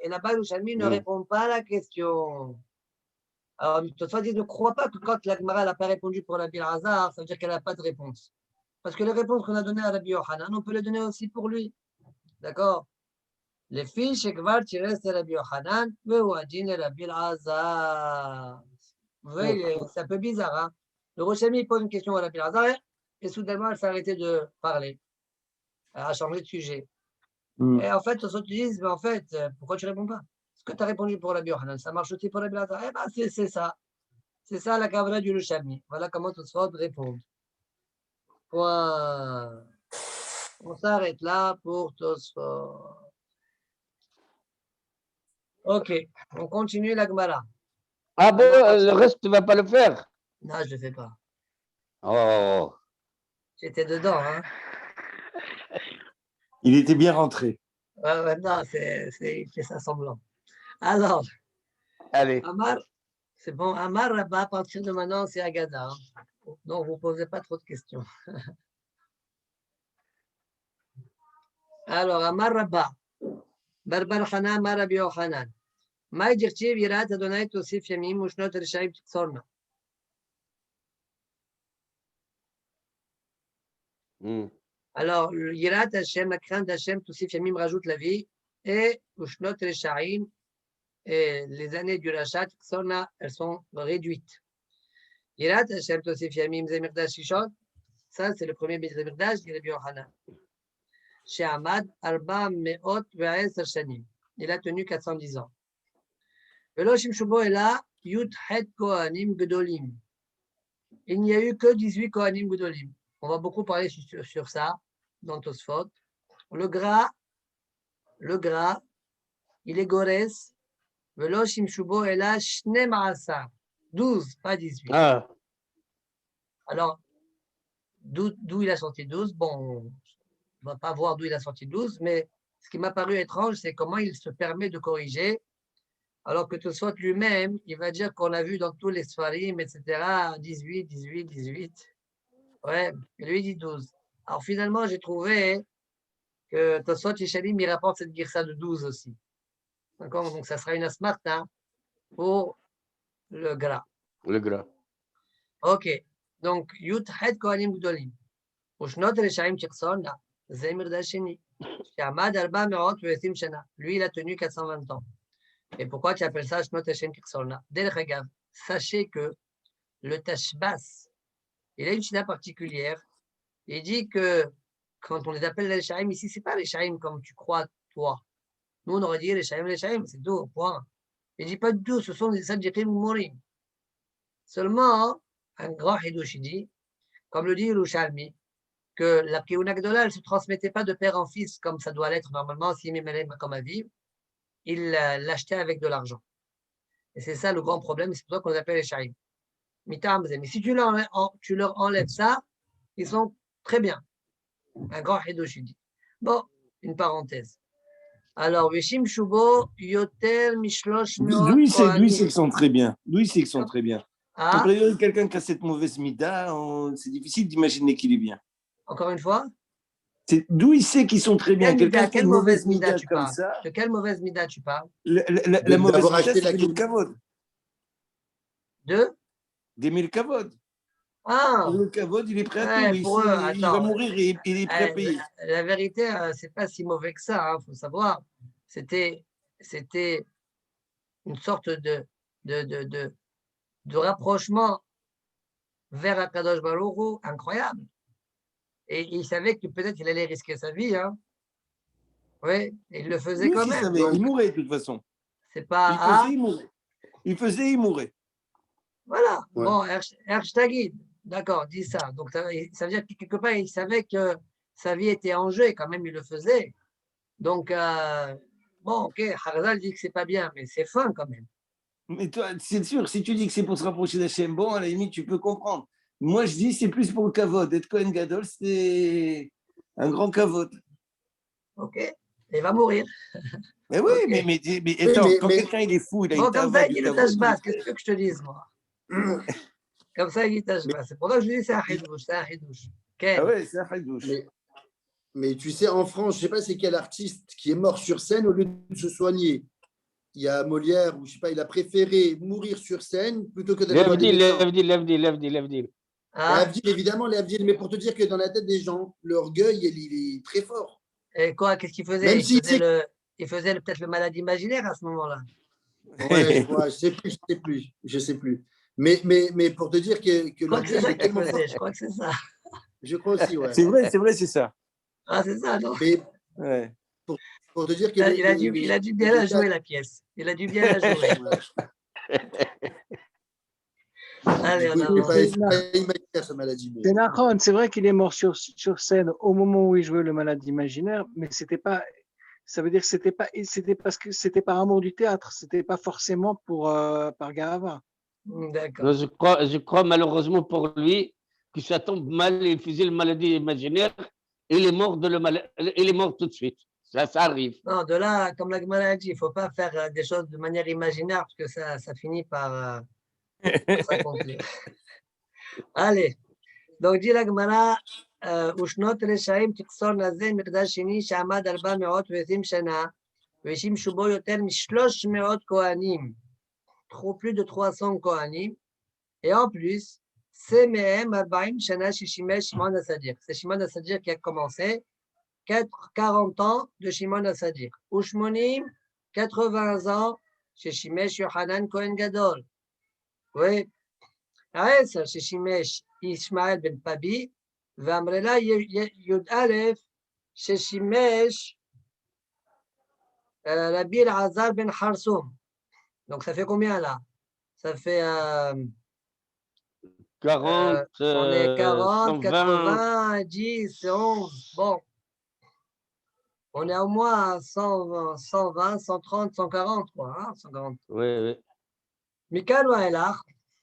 Et là-bas, le Yerushalmi ne répond pas à la question. Alors, toutefois, ne crois pas que quand la Gemara n'a pas répondu pour Rabbi Azar, ça veut dire qu'elle n'a pas de réponse. Parce que les réponses qu'on a données à Rabbi Yochanan, on peut les donner aussi pour lui. D'accord? Les fiches que va tirer c'est Rabbi Yochanan, mais Ouadine Rabbi Azar. Vous voyez, c'est un peu bizarre. Hein? Le Rochemi pose une question à Rabbi Azar et soudainement, elle s'est arrêtée de parler. Elle a changé de sujet. Et en fait, les autres disent, mais en fait, pourquoi tu ne réponds pas? Est-ce que tu as répondu pour Rabbi Yochanan? Ça marche aussi pour Rabbi Azar? Eh bien, c'est ça. C'est ça la kavana du Rochemi. Voilà comment tout se répondre. Point. On s'arrête là pour Tosfot. Ok, on continue la Gemara. Ah bon, le reste, tu ne vas pas le faire? Non, je ne le fais pas. Oh. J'étais dedans. Hein. Il était bien rentré. Non, il fait ça semblant. Alors, Allez. Amar, c'est bon. Amar Rabba, à partir de maintenant, c'est Agada. Hein. Donc, vous ne posez pas trop de questions. Alors, Amar Rabba. Barbar Hana, Amar Rabbi Yochanan. מה יג'רצ'יב יראת אדוני תוסיף ימים ושנות רשעים תקצורנה. Alors, Yirat Hashem, la crainte d'Hashem, Toussif Yamim rajoute la vie, et Ushnot Reshaim, et les années du Rachat, elles sont réduites. Yirat Hashem, Toussif Yamim, Zemirdash Shishot, ça c'est le premier Zemirdash du Rabbi Yochanan. Chez Ahmad, Arba Meot Ve'eser Shanim. Il a tenu 410 ans. Veloshim Shubo est là, Yud Het Kohanim Gedolim. Il n'y a eu que 18 Kohanim Gedolim. On va beaucoup parler sur ça dans Tosfot. Le gras, il est Gores. Veloshim Shubo est là, Shne Maasa. 12, pas 18. Ah. Alors, d'où il a sorti 12? Bon, on ne va pas voir d'où il a sorti 12, mais ce qui m'a paru étrange, c'est comment il se permet de corriger, alors que Tosfot lui-même, il va dire qu'on a vu dans tous les Sfarim, etc., 18, 18, 18. Ouais, et lui, il dit 12. Alors finalement, j'ai trouvé que Tosfot Yeshalim, il rapporte cette girsa de 12 aussi. D'accord? Donc, ça sera une asmarta pour le gras. Le gras. Ok. Donc, Yut Het Kohanim Gdolim. Ushnot Reshaim Tchiksona. Zemir Dasheni. Shamad Arba Meot Vesim Shana. Lui, il a tenu 420 ans. Et pourquoi tu appelles ça Ushnot Reshaim Tchiksona? Derechagav. Sachez que le Tashbas, il a une china particulière. Il dit que quand on les appelle les Shaim, ici, ce n'est pas les Shaim comme tu crois, toi. Nous, on aurait dit les Shaim, c'est tout, point. Il ne dit pas du tout, ce sont des Sadjikim ou Morim. Seulement, un grand Hidouch, il dit comme le dit Lushalmi, que la Keuna Gdola, elle ne se transmettait pas de père en fils, comme ça doit l'être normalement, si Mimelem comme aviv, il l'achetait avec de l'argent. Et c'est ça le grand problème, c'est pour ça qu'on les appelle les Shaïm. Mais si tu leur enlèves ça, ils sont très bien. Un grand Hidush, il dit. Bon, une parenthèse. Alors, Veshim Shubo, Yoter, Mishlosh, D'où il sait qu'ils sont très bien. D'où il sait qu'ils sont très bien. Ah, Quelqu'un qui a cette mauvaise mida, c'est difficile d'imaginer qu'il est bien. encore une fois. D'où il sait qu'ils sont très bien. Quelqu'un qui a une mauvaise mida mida tu comme parles? ça. De quelle mauvaise mida tu parles? La mauvaise mida, c'est la des kavod. Des mille kavod. Ah, Le kavod, il est prêt à ouais, tout. pour eux, Il va attends, mourir et il est prêt à payer. la vérité, c'est pas si mauvais que ça, faut savoir. C'était une sorte de rapprochement vers Akadosh Baruch Hu incroyable. Et il savait que peut-être il allait risquer sa vie. Hein. Oui, il le faisait quand même. Donc, il mourait de toute façon. C'est pas. Il faisait, il mourait. Il faisait, il mourait. Voilà. Ouais. Bon, Erchtagid, d'accord, dis ça. Donc ça veut dire que quelque part, il savait que sa vie était en jeu et quand même il le faisait. Donc, bon, ok, Harzal dit que c'est pas bien, mais c'est fin quand même. Mais toi, c'est sûr, si tu dis que c'est pour se rapprocher d'Hachem, bon, à la limite, tu peux comprendre. Moi, je dis c'est plus pour le kavod. Être Kohen Gadol, c'est un grand kavod. Ok, il va mourir. Mais oui, Okay. mais attends, quand quelqu'un il est fou, il a une comme ça, il du dit le kavod. tashbas. Qu'est-ce que tu veux que je te dise, moi? Comme ça, il dit tashbas. C'est pour ça que je dis c'est un hidouche, c'est un hidouche. Ah ouais, c'est un hidouche. Mais tu sais, en France, je ne sais pas c'est quel artiste qui est mort sur scène au lieu de se soigner. Il y a Molière, ou je sais pas, il a préféré mourir sur scène plutôt que d'aller voir des médecins. L'Avdil. Ah, L'Avdil, évidemment, l'Avdil, mais pour te dire que dans la tête des gens, l'orgueil, il est très fort. et quoi, qu'est-ce qu'il faisait? Même Il faisait peut-être le malade imaginaire à ce moment-là. Ouais, je crois, je sais plus. Mais pour te dire que l'orgueil est tellement fort. Je crois que c'est ça. Je crois aussi, ouais. C'est vrai, c'est ça. Ah, c'est ça, non? Mais Ouais. pour te dire que Il a dû bien la jouer, la pièce. Il a dû bien la jouer. Allez, on avance. C'est pas imaginaire, ce maladie. C'est Nahon, c'est vrai qu'il est mort sur scène au moment où il jouait le malade imaginaire, mais c'était pas. Ça veut dire que c'était parce que c'était par amour du théâtre, c'était pas forcément par Gahava. D'accord. Je crois malheureusement pour lui que ça tombe mal, il faisait le maladie imaginaire, il est mort tout de suite. Ça arrive. Non, de là, comme la Gemara dit, il ne faut pas faire des choses de manière imaginaire parce que ça finit par s'accomplir. Allez, donc dit la Gemara, ושנות רשעים תקצור נזה מקדש שני שעמד 420 שנה ושימשו בו יותר מ300 כהנים, plus de 300 כהנים, et en plus, c'est מהם 40 שנה ששימש שמעון הסדיר. C'est Shimon הסדיר qui a commencé 40 ans de Shimon הסדיר. ושמונים, 80 ans ששימש יוחנן כהן גדול. ו10 ששימש ישמעאל בן פבי, ואמרלה י"א ששימש רבי אלעזר ben Kharsoum. Donc ça fait combien là? Ça fait 40, on est 40, 120. 80, 10, 11. Bon. On est au moins à 120, 130, 140, quoi. Hein, 140. Oui. Mikal ou Elach,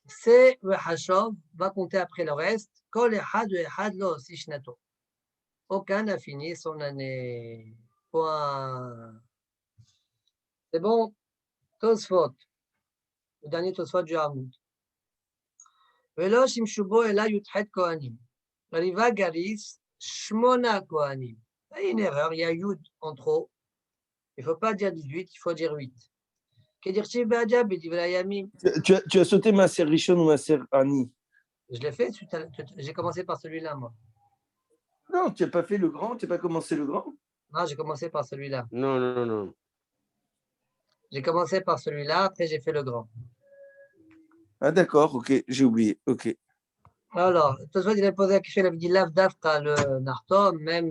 c'est le Hashov, va compter après le reste. Kol Ehad ou Ehad lo Sishnato. Aucun n'a fini son année. Point. C'est bon. Tosfot. Le dernier Tosfot du Hamoud. Velo Shimshubo Ela Yuthet Kohanim. Riva Garis, Shmona Kohanim. Il y a une erreur, il y a Yud en trop. Il ne faut pas dire 18, il faut dire 8. Tu as sauté ma sœur Rishon ou ma sœur Annie? Je l'ai fait, j'ai commencé par celui-là, moi. Non, tu n'as pas fait le grand, tu n'as pas commencé le grand? Non, j'ai commencé par celui-là. Non. J'ai commencé par celui-là, après j'ai fait le grand. Ah d'accord, ok, j'ai oublié, ok. Alors, tout ça, il a posé la question, il avait dit Lav Dafka, le Nartom, même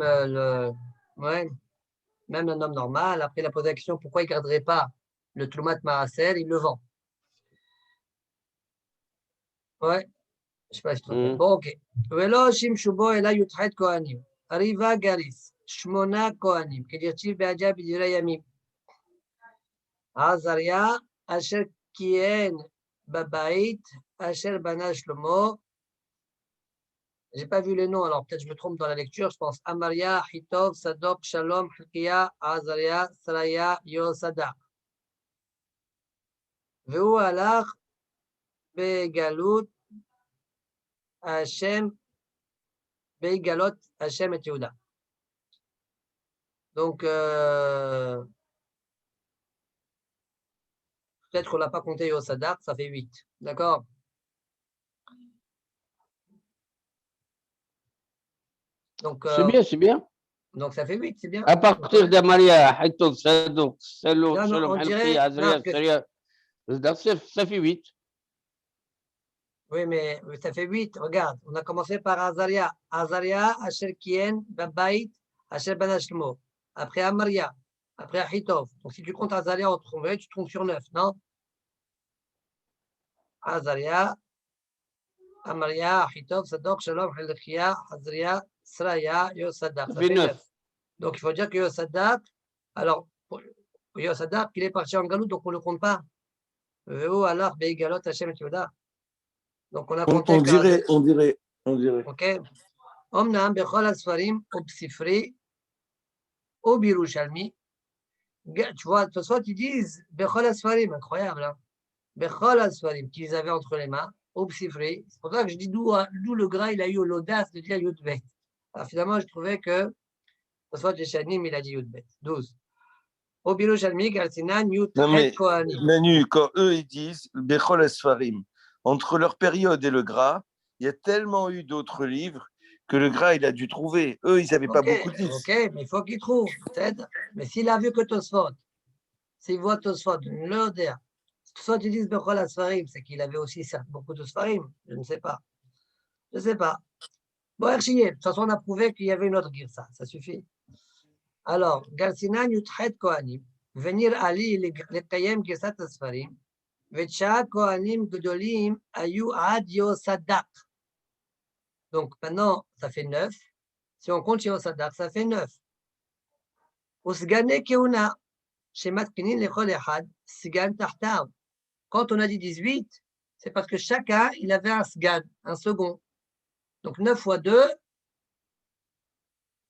même un homme normal. Après, il a posé la question pourquoi il ne garderait pas le Tlumat Maaser, il le vend. Ouais. Je sais pas si tu te rappelles. Bon, ok. Velo shimshu bo ela yutchet kohanim. Riva garis. Shmona kohanim. כדרציב בעג'ה בדברי ימים. עזריה אשר כיהן בבית אשר בנה שלמה. J'ai pas vu les noms, alors peut-être je me trompe dans la lecture. Je pense Amaria, Hitov, Sadok, Shalom, Hilkiah, Azaria, Saraya, Yosadak. Veu alach begalut Hashem begalot Hashem et Yehuda. Donc peut-être qu'on l'a pas compté Yosadak, ça fait 8. D'accord? Donc C'est bien, c'est bien. Donc ça fait 8, c'est bien. À partir d'Amaria, Hitov, Sadok, Shalom, Non, Shalom, on dirait- Hilkiah, Azaria, non, parce que- Saria. Ça fait 8. Oui, mais ça fait 8. Regarde, on a commencé par Azaria. Azaria, Asher Kien, Babait, Asher Ben Ashmo. Après Amaria. Après Ahitov. Donc si tu comptes Azaria en trouvait, tu te trompes sur 9, non? Azaria, Amaria, Ahitov, Sadok, Shalom, Hilkiah, Azaria, Sraya, Yosadak. Ça Ça fait fait 9. 9. Donc il faut dire que Yosadak, alors, Yosadak, il est parti en Galout, donc on ne le compte pas. Veu alach beigalot Hashem et Yehuda. Donc on a compté On dirait. Ok. Omnam bechol asfarim ou psifri ou birushalmi. Tu vois, de toute façon, ils disent bechol asfarim, incroyable. Hein? Bechol asfarim, qu'ils avaient entre les mains, ou psifri. C'est pour ça que je dis d'où le gras, il a eu l'audace de dire Yudbet. Alors finalement, je trouvais que, de toute façon, Shanim, il a dit Yudbet. 12. Au birushalmi, Galsinan, Non, Yudbet mais Kohanim. Manu, quand eux, ils disent Bechol Asfarim, entre leur période et le Gras, il y a tellement eu d'autres livres que le Gras, il a dû trouver. Eux, ils n'avaient pas beaucoup de livres. Ok, mais il faut qu'il trouve, peut-être. Mais s'il a vu que Tosfot, s'il voit Tosfot, le dire, Tosfot, ils disent Bechol Asfarim, c'est qu'il avait aussi beaucoup de Sfarim. Je ne sais pas. Je ne sais pas. Bon, Archier, de toute façon, on a prouvé qu'il y avait une autre girsa, ça suffit. Alors, Garsinan Yutchet Kohanim, venir Ali le Kayem Girsat Asfarim, Vetcha Kohanim Gdolim Ayu Ad Yosadak. Donc maintenant, ça fait 9. Si on compte Yosadak, ça fait 9. Usgane Keuna, Shemat Kinin Lechol Echad, Sgan Tahtav. Quand on a dit 18, c'est parce que chacun, il avait un sgan, un second. Donc 9 fois 2,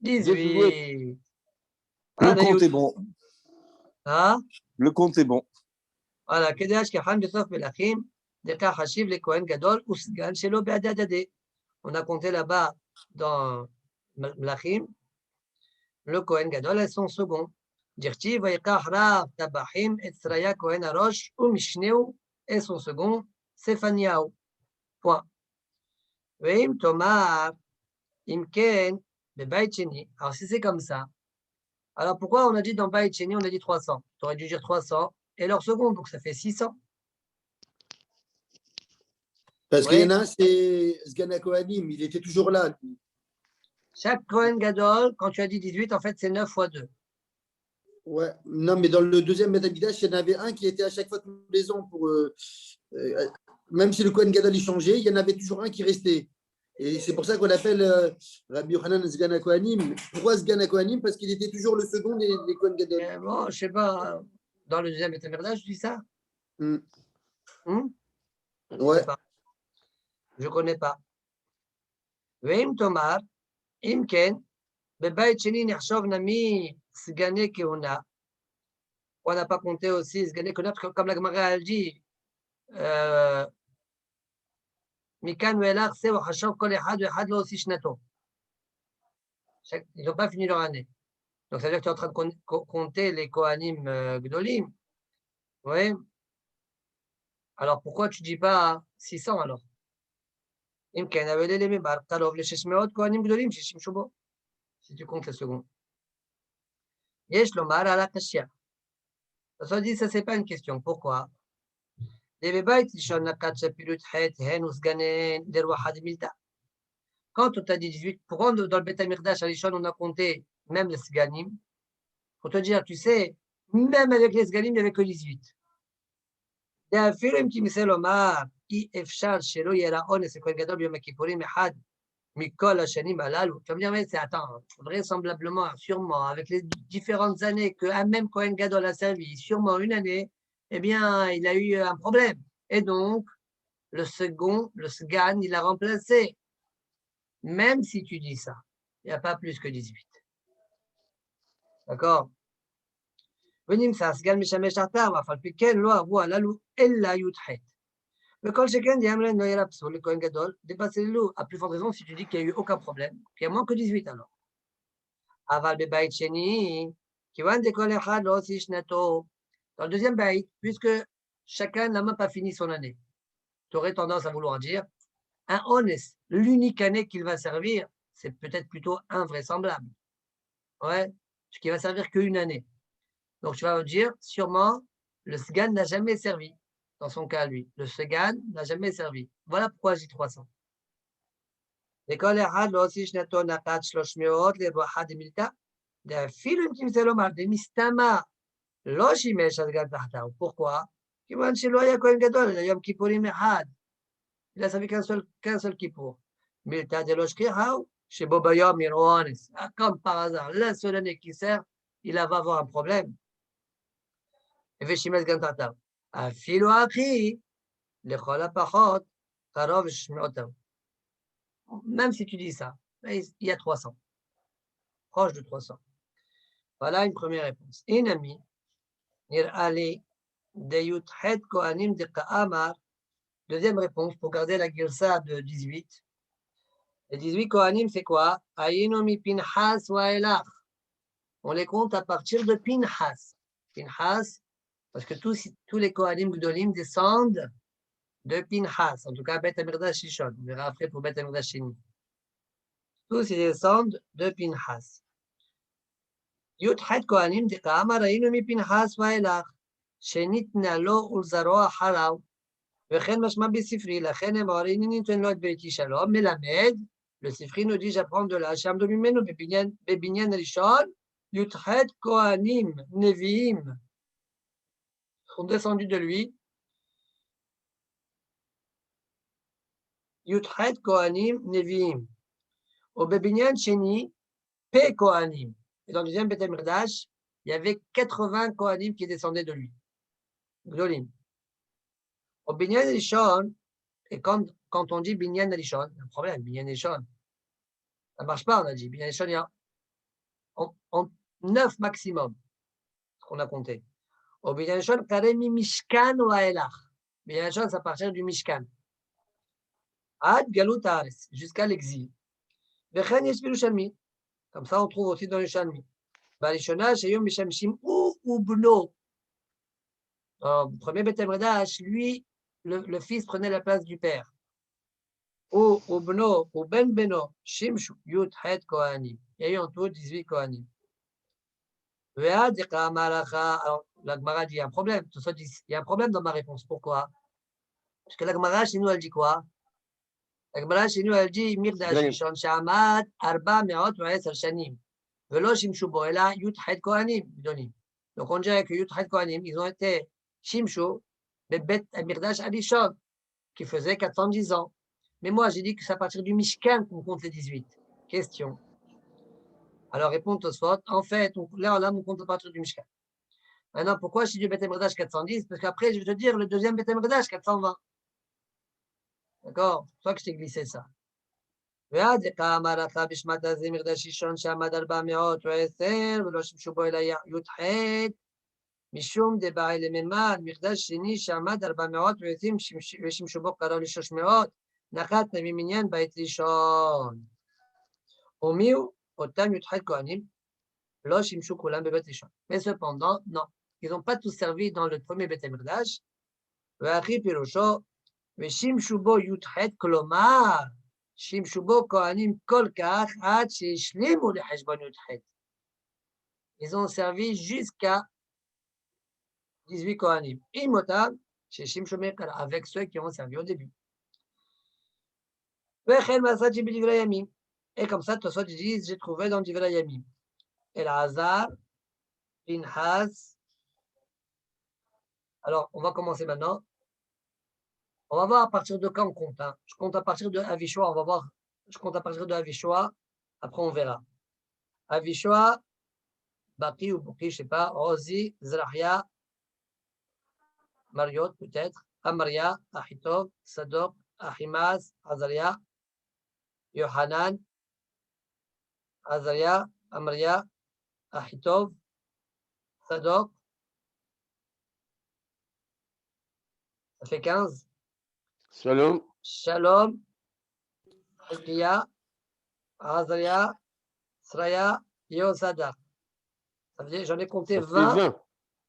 18. Le compte est bon. Hein? Le compte est bon. Voilà, Kedesh Kachan Besof Melachim, Deka Hashiv le Kohen Gadol, Usgan Shelo Be'adadade. On a compté là-bas dans Melachim, le Kohen Gadol est son second. Dirti Vayekach Rav Tabachim et Sraya Kohen Arosh ou Mishneu et son second, Sefaniaou. Point. Veim Tomar Imken Bebait Sheni. Alors si c'est comme ça, alors pourquoi on a dit dans Beit Sheni, on a dit 300? Tu aurais dû dire 300 et leur second, donc ça fait 600. Parce qu'il y en a un, c'est Sgana Kohanim, il était toujours là. Chaque Kohen Gadol, quand tu as dit 18, en fait, c'est 9 fois 2. Ouais, non, mais dans le deuxième Beth Amikdash, il y en avait un qui était à chaque fois tous les ans pour. Même si le Kohen Gadol il changeait, il y en avait toujours un qui restait. Et c'est pour ça qu'on l'appelle Rabbi Yochanan Sgana Kohanim. Pourquoi Sgana Kohanim? Parce qu'il était toujours le second des Kohen Gadol. Bon, je sais pas, dans le deuxième éternel, je dis ça. Mm. Je Ouais. sais pas. Je connais pas. Veim Tomar, Imken, Bebait Sheni Nechshov Nami Sgane Keuna. On n'a pas compté aussi Sgane Keuna, comme la Gemara elle dit. Mikan Velar, c'est Wachashov Kol Echad, Echad Lo aussi Shnato. Ils n'ont pas fini leur année. Donc ça veut dire que tu es en train de compter les Kohanim Gdolim. Oui. Alors pourquoi tu ne dis pas 600 alors? Si tu comptes les secondes. Ça dit, ça c'est pas une question. Pourquoi? Quand on t'a dit 18, pourquoi dans le Beth Amikdash à Rishon, on a compté même les Sganim? Pour te dire, tu sais, même avec les Sganim, il n'y avait que 18. אי אפשר שלא יהיה האונס לכהן גדול ביום הכיפורים אחד מכל השנים הללו. Tu vas me dire, mais c'est attends, vraisemblablement, sûrement, avec les différentes années qu'un même Kohen Gadol a servi, sûrement une année, eh bien, il a eu un problème. Et donc, le second, le Sgan, il l'a remplacé. Même si tu dis ça, il n'y a pas plus que 18. D'accord? ונמצא סגן משמש תחתיו, אף על פי כן לא אהבו הללו אלא י"ח. וכל שכן דיאמרן לא יראה פסול לכהן גדול, דבצללו, à plus forte raison si tu dis qu'il n'y a eu aucun problème, qu'il y a moins que 18 alors. אבל בבית שני, כיוון דכל אחד לא הוציא שנתו, dans le deuxième bait, puisque chacun n'a même pas fini son année, tu aurais tendance à vouloir dire, un honest, l'unique année qu'il va servir, c'est peut-être plutôt invraisemblable. Ouais, parce qu'il va servir qu'une année. Donc, tu vas dire, sûrement, le Sgan n'a jamais servi, dans son cas, lui. Le Sgan n'a jamais servi. Voilà pourquoi j'ai 300. וכל אחד להוציא שנתו נקת 300 לרוחה דמילתא, ואפילו אם תמצא לומר דמסתמה לא שימש הסגן תחתיו. pourquoi? כיוון שלא היה כהן גדול, אלא יום כיפורים אחד. Il a servi qu'un seul kippour. מילתא דלא שכיחהו, שבו ביום יראו אונס. Comme par hasard, la seule année qui sert, il va avoir un problème. ושימש סגן תחתיו. אפילו אחי, לכל הפחות, קרוב לשמעותיו. Même si tu dis ça, il y a 300. Proche de 300. Voilà une première réponse. Inami, nir'ali, deyuthet kohanim de ka'amar. Deuxième réponse, pour garder la girsa de 18. Les 18 kohanim, c'est quoi? Ayinomi pinhas wa elach. On les compte à partir de Pinhas. Pinhas, parce que tous les kohanim gdolim descendent de Pinhas, en tout cas Bet Amirdash Shishon. On verra après pour Bet Amirdash Shini. Tous ils descendent de Pinhas. Yutchet Kohanim de Ka'amar Ayinu mi Pinhas vaelach, שנתנה לו ולזרוע אחריו, וכן משמע בספרי, לכן אמר, הנה ניתן לו את ביתי שלום, מלמד, le ספרי nous dit, j'apprends de là, שעמדו ממנו בבניין הראשון, י"ח כהנים, נביאים, sont descendus de lui, י"ח כהנים, נביאים, ובבניין שני, P Kohanim. Et dans le deuxième Beth Amikdash, il y avait 80 Kohanim qui descendaient de lui. Gdolim. Au Binyan Rishon, et quand on dit Binyan Rishon, il y a un problème, Binyan Rishon. Ça ne marche pas, on a dit. Binyan Rishon, il y a en 9 maximum, ce qu'on a compté. Au Binyan Rishon, Karemi Mishkan ou Aelach. Binyan Rishon, c'est à partir du Mishkan. Ad Galut Haaretz, jusqu'à l'exil. Vechen Yesh Shalmi. Comme ça, on trouve aussi dans le Shalmi. Barishona, Sheyom Mishamshim ou Bno. Dans le premier Beth Amikdash, lui, le fils prenait la place du père. Ou Bno, ou Ben Beno, Shimshu, Yud, Het, Kohanim. Il y a eu en tout 18 Kohanim. Alors, la Gemara dit, il y a un problème. Il y a un problème dans ma réponse. Pourquoi? Parce que la Gemara, chez nous, elle dit quoi? La Gemara, chez nous, elle dit, Mirdash Rishon, Sha'amad, 410 shanim. Velo Shimshu bo, ela Yud, Het, Kohanim. Donc, on dirait que Yud, Het, Kohanim, ils ont été Shimshu, Bet Amirdash Arishon, qui faisait 410 ans. Mais moi, j'ai dit que c'est à partir du Mishkan qu'on compte les 18. Question. Alors, répond Tosfot. En fait, là, on compte à partir du Mishkan. Maintenant, pourquoi j'ai dit Bet Amirdash 410? Parce qu'après, je vais te dire le deuxième Bet Amirdash 420. D'accord? C'est toi que je t'ai glissé ça. ועד כאמרתך בשמת הזה מקדש ראשון שעמד 410 ולא שימשו בו אלא י"ח משום דבעי לממד מקדש שני שעמד 420 ושימשו בו קרוב ל-300 נחת ממניין בית ראשון. ומיהו אותם י"ח כהנים לא שימשו כולם בבית ראשון. Mais cependant, non, ils n'ont pas tous servi dans le premier בית המקדש. והכי פירושו ושימשו בו י"ח כלומר שימשו בו כהנים כל כך עד שהשלימו לחשבון י"ח. Ils ont servi jusqu'à 18 Kohanim. Imotam, chez Shimshon Mekara, avec ceux qui ont servi au début. Et comme ça, Tosfot dit, j'ai trouvé dans Divrei Yamim. Elazar, Pinhas. Alors, on va commencer maintenant. On va voir à partir de quand on compte. Hein. Je compte à partir de Avishua, on va voir. Je compte à partir de Avishua, après on verra. Avishua, Baki ou Bouki, je ne sais pas, Rozi, Zrahia, Mariot peut-être, Amaria, Achitov, Sadok, Achimaz, Azaria, Yohanan, Azaria, Amaria, Achitov, Sadok, ça fait 15. Shalom. Shalom, Hilkiah, Azaria, Sraya, Yosadak. Ça veut dire, j'en ai compté 20.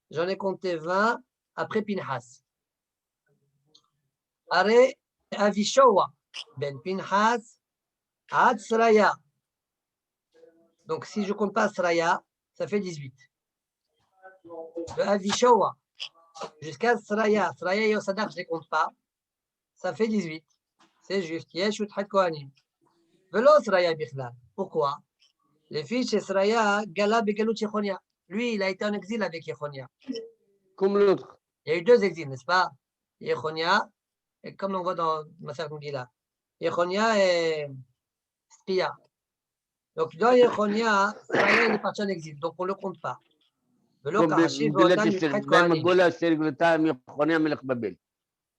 J'en ai compté 20 après Pinhas. Are Avishoa, Ben Pinhas, Ad Sraya. Donc, si je ne compte pas Sraya, ça fait 18. De Avishoa jusqu'à Sraya. Sraya et Yosadak, je ne les compte pas. Ça fait 18. C'est juste. Yeshut Had Kohanim. Velo Sraya Bichlal. Pourquoi? Les filles chez Sraya, Gala Begalut Yechonia. Lui, il a été en exil avec Yechonia. Comme l'autre. Il y a eu 2 exils, n'est-ce pas? Yechonia, et comme on voit dans Masar Gila, Yechonia et Spia. Donc, dans Yechonia, Sraya est parti en exil, donc on ne le compte pas.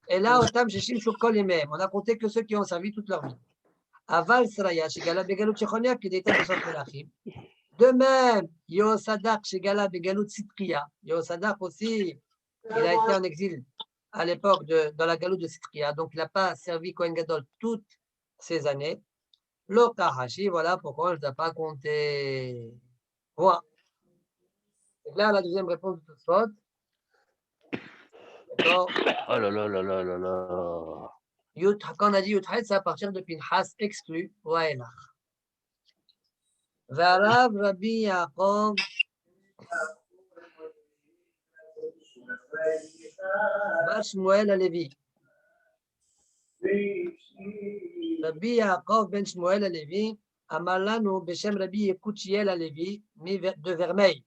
Et là, Otam Shishim Shukol les mêmes. On a compté que ceux qui ont servi toute leur vie. Aval Sraya, Shigala Begalut Yechonia, qui était Besot Melachim. De même, Yosadak, Shigala Begalut Sitkia. Yosadak aussi, il a été en exil à l'époque dans la galoute de Sitkia, donc il n'a pas servi Kohen Gadol toutes ces années. L'Okahashi, voilà pourquoi je ne dois pas compter. Voilà. Donc là, la deuxième réponse de Tosfot. D'accord. Oh là là là là là là. Quand on a dit Yuthaïd, c'est à partir de Pinhas exclu. Waelach. Varav Rabbi Yaakov. Bar Shmuel Alevi. Rabbi Yaakov ben Shmuel Alevi, Amalanu Beshem Rabbi Yekutiel Alevi, de Vermeil.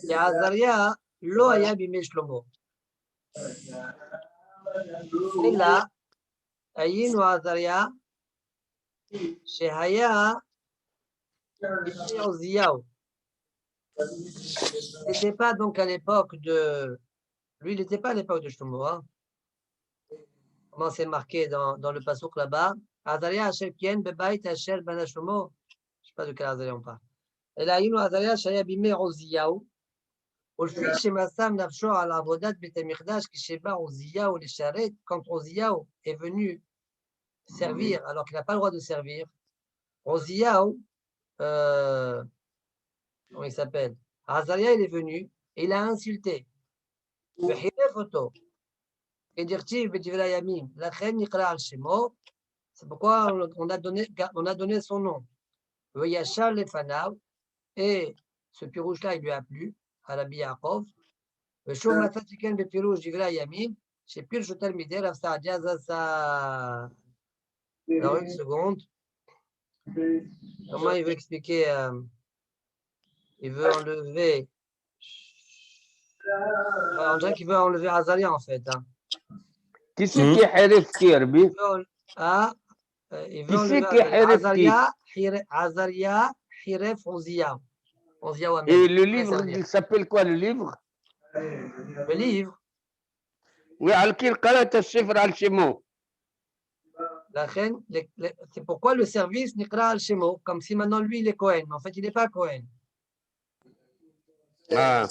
Et Azaria, Lo Aya Bime Shlomo. Et là, Ayin ou Azaria, Shehaya, Oziyahu. Il n'était pas donc à l'époque de. Lui, il n'était pas à l'époque de Shlomo. Hein. Comment c'est marqué dans le passouk là-bas? Azaria Asher Kien Bebait Asher Ben Shlomo. Je ne sais pas de quel Azaria on parle. Et là, Ayin ou Azaria, Shehaya Bime Oziyahu. ולפי שמסם נפשו על עבודת בית המקדש כשבא עוזיהו לשרת, quand Oziyahu est venu servir alors qu'il n'a pas le droit de servir, Oziyahu, comment il s'appelle? Azaria, il est venu et il a insulté. Et dire-t-il, c'est pourquoi on a donné son nom. Et ce pirouche-là, il lui a plu. à Rabbi Yaakov. ושוב מצאתי כן בפירוש דברי הימים, שפירשו תלמידי רב סעדיה זצ"ל. Alors, une seconde. Comment il veut expliquer il veut enlever. On dirait qu'il veut enlever Azaria en fait. Hein. Qui c'est qui est Harif Kirby? Il veut enlever Azaria, Hiref, Oziyahu. Et le livre, il s'appelle quoi le livre? Le livre. Oui, Al-Kir Qalat al-Shifr al-Shemo. C'est pourquoi le service Nikra al-Shemo, comme si maintenant lui il est Cohen. En fait, il n'est pas Cohen. Ah.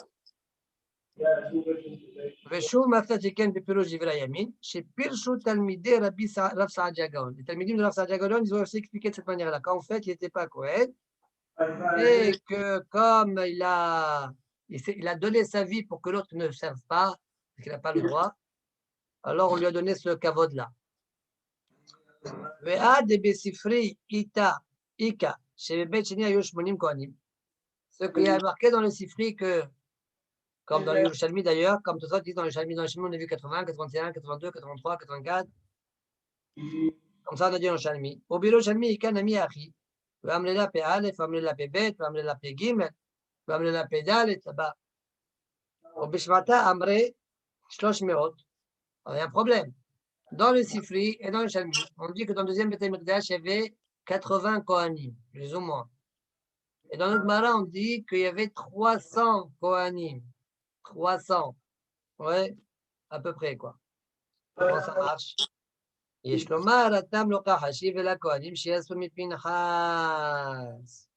ושוב מצאתי כן בפירוש דברי הימים, שפירשו תלמידי רב סעדיה גאון. Les Talmidim de Rav Saadia Gaon, ils ont aussi expliqué de cette manière-là, qu'en fait, il n'était pas Cohen, et que comme il a donné sa vie pour que l'autre ne serve pas, parce qu'il n'a pas le droit, alors on lui a donné ce kavod-là. ועד בספרי Ika, שבבית שני היו 80 כהנים. Ce qu'il y a marqué dans le Sifri que, comme dans le Yerushalmi d'ailleurs, comme tout ça dit dans le Yerushalmi, on a vu 80, 81, 82, 83, 84. Comme ça on a dit dans le Yerushalmi. Au Yerushalmi, Ika nami achi. V'amlela pe Aleph, v'amlela pe Bet, v'amlela pe Gimel, v'amlela pe Dalet, là-bas. Au Bishmata amre 300. Alors, il y a un problème. Dans le Sifri et dans le Shalmi, on dit que dans le deuxième Beth Amikdash, il y avait 80 Kohanim, plus ou moins. Et dans notre Mara, on dit qu'il y avait 300 Kohanim. 300. Ouais, à peu près, quoi. Comment ça marche? יש לומר, התם לא כחשי ולכהנים שיעשו מפנחס.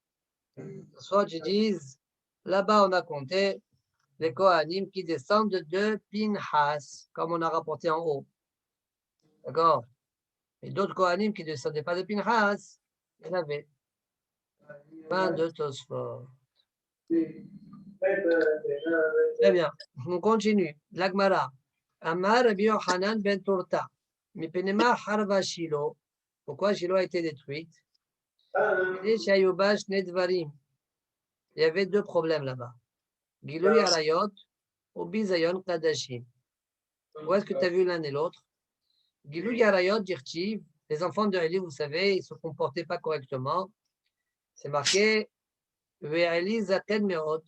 Soit ils disent, là-bas on a compté les Kohanim qui descendent de Pinhas, comme on a rapporté en haut. D'accord? Et d'autres Kohanim qui ne descendaient pas de Pinhas, il y en avait. Fin de Tosfot. Très bien, on continue. L'Agmara. Amar Rabbi Yochanan ben Turta. Mipenema Harva Shilo. Pourquoi Shilo a été détruite? Il y avait deux problèmes là-bas. Gilouy Arayot ou Bizayon Kadashim. Où est-ce que tu as vu l'un et l'autre? Gilouy Arayot, Dirtiv, les enfants de Eli, vous savez, ils ne se comportaient pas correctement. C'est marqué Ve'eli Zaken Meot,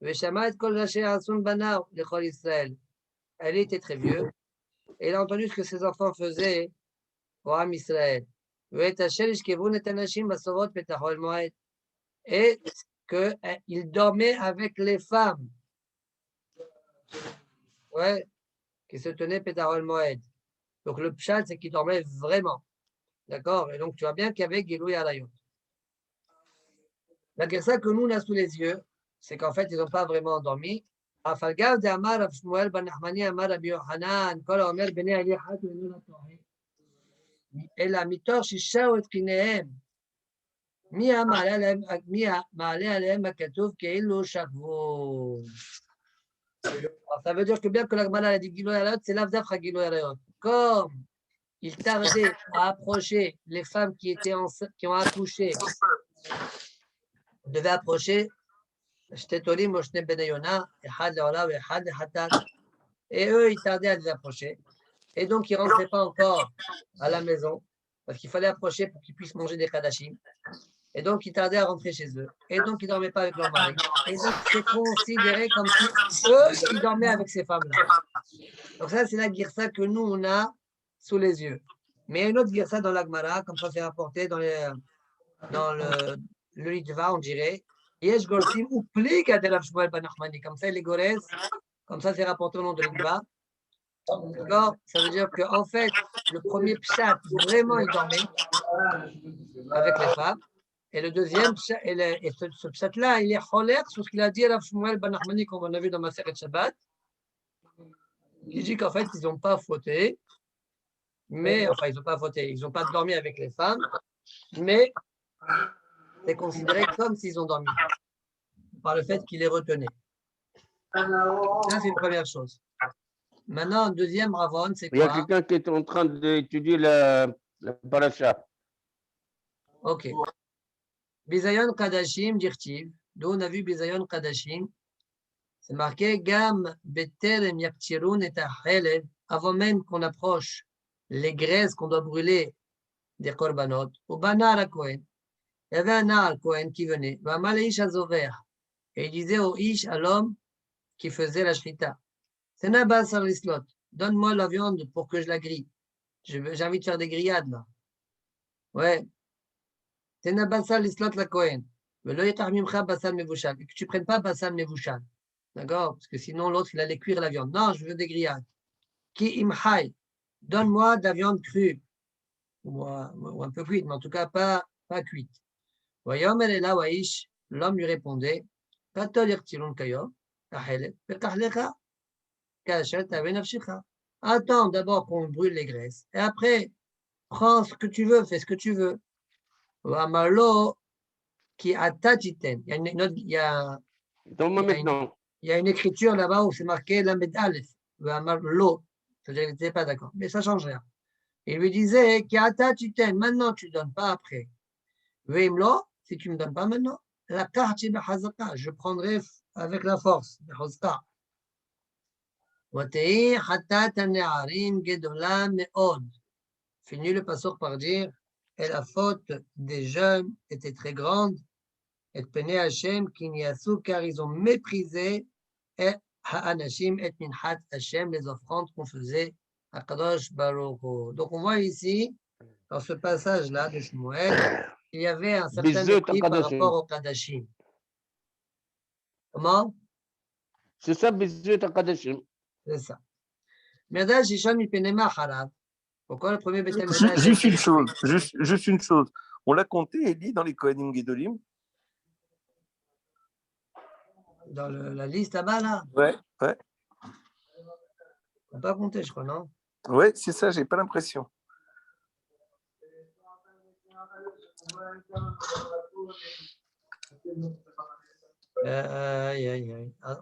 Ve'shama et Kol Rashi Asun Banav, l'Echol Israël. Eli était très vieux. Et il a entendu ce que ses enfants faisaient au Ham Israël. Et qu'il dormait avec les femmes. Ouais, qui se tenaient Petahol Moed. Donc le pshat, c'est qu'il dormait vraiment. D'accord? Et donc tu vois bien qu'il y avait Gilouy Arayot. La guerre que nous, on a sous les yeux, c'est qu'en fait, ils n'ont pas vraiment dormi. Afalgav de Amar Rav Shmuel ben Nachmani Amar Rabbi Yochanan, Kol Omer Bnei Ali Chat Venu LaTorah. אלא מתוך שישה ותקיניהם, מי המעלה עליהם הכתוב כאילו שכבו. Ça veut dire que bien que la Gemara a dit Gilouy Arayot, c'est l'Avdaf Gilouy Arayot. Comme il tardait à approcher les femmes qui ont accouché, devaient approcher שתי תולים או שני בני יונה, אחד לעולה ואחד לחטאת, et eux, ils tardaient à les approcher. Et donc, ils ne rentraient pas encore à la maison, parce qu'il fallait approcher pour qu'ils puissent manger des kadashim. Et donc, ils tardaient à rentrer chez eux. Et donc, ils ne dormaient pas avec leur mari. Et donc, c'est considéré comme si eux, ils dormaient avec ces femmes-là. Donc, ça, c'est la girsa que nous, on a sous les yeux. Mais il y a une autre girsa dans l'Agmara, comme ça, c'est rapporté dans le Litva, on dirait. Yesh Golsim ou Plik Adelav Shmuel Ben Nachmani. Comme ça, les Gores, comme ça, c'est rapporté au nom de l'Itva. D'accord? Ça veut dire qu'en fait, le premier pshat, vraiment, il dormait avec les femmes. Et le deuxième, et ce pshat-là, il est choler sur ce qu'il a dit à Rav Shmuel Ben Nachmani, comme on a vu dans Maseret Shabbat. Il dit qu'en fait, ils n'ont pas fauté. Mais, enfin, ils n'ont pas fauté. Ils n'ont pas dormi avec les femmes. Mais c'est considéré comme s'ils ont dormi. Par le fait qu'il les retenait. Ça, c'est une première chose. Maintenant, deuxième Ravon, c'est quoi? Il y a quelqu'un qui est en train d'étudier la paracha. Ok. Bizayon Kadashim, Dirtiv. D'où on a vu Bizayon Kadashim. C'est marqué Gam Beterem Yaptirun et Ahelev. Avant même qu'on approche les graisses qu'on doit brûler des korbanot. Au Banar à Kohen. Il y avait un Nar Kohen qui venait. Vamalaish Azover. Et il disait au Ish, à l'homme qui faisait la shrita. C'est Nabas Salislot. Donne-moi la viande pour que je la grille. J'ai envie de faire des grillades là. Ouais. C'est Nabas Salislot la Kohen. Mais là, il y a Bassal Mevouchal. Et que tu ne prennes pas Bassal Mevouchal. D'accord? Parce que sinon, l'autre, il allait cuire la viande. Non, je veux des grillades. Ki imhai. Donne-moi de la viande crue. Ou un peu cuite, mais en tout cas pas cuite. Voyons, elle est là, Waish. L'homme lui répondait. Attends d'abord qu'on brûle les graisses. Et après, prends ce que tu veux, fais ce que tu veux. Il y a une écriture là-bas où c'est marqué Lamed Aleph. C'est-à-dire qu'il n'était pas d'accord. Mais ça ne change rien. Il lui disait maintenant tu ne donnes pas après. Si tu ne me donnes pas maintenant, la carte je prendrai avec la force. Finit le passage par dire et la faute des jeunes était très grande et Pene Hashem Kinyasu car ils ont méprisé et Ha'anashim et Minhat Hashem les offrandes qu'on faisait Akadosh Baruch Hu. Donc on voit ici, dans ce passage-là de Shmuel, il y avait un certain Bizut mépris par Kadashim. rapport au Kadashim. Comment? C'est ça, Bizut Kadashim. C'est ça. Mirdash Shishon Mipenema Harav. Pourquoi le premier Beth Amikdash Juste une chose, juste une chose. On l'a compté, Eli, dans les Kohanim Gedolim. Dans la liste là-bas, là? Ouais, ouais. On n'a pas compté, je crois, non? Ouais, c'est ça, j'ai pas l'impression.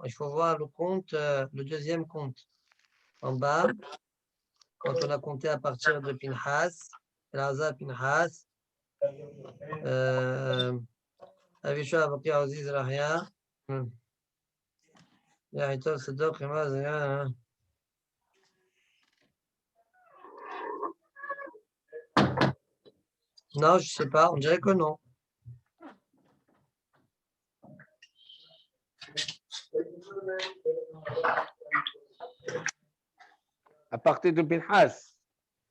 Il faut voir le compte, le deuxième compte. En bas, quand on a compté à partir de Pinhas, Elazar Pinhas, Avishua Abakir Aziz Rahia, Yahitor Sadok, Remaz, non, je ne sais pas, on dirait que non. À partir de Pinhas.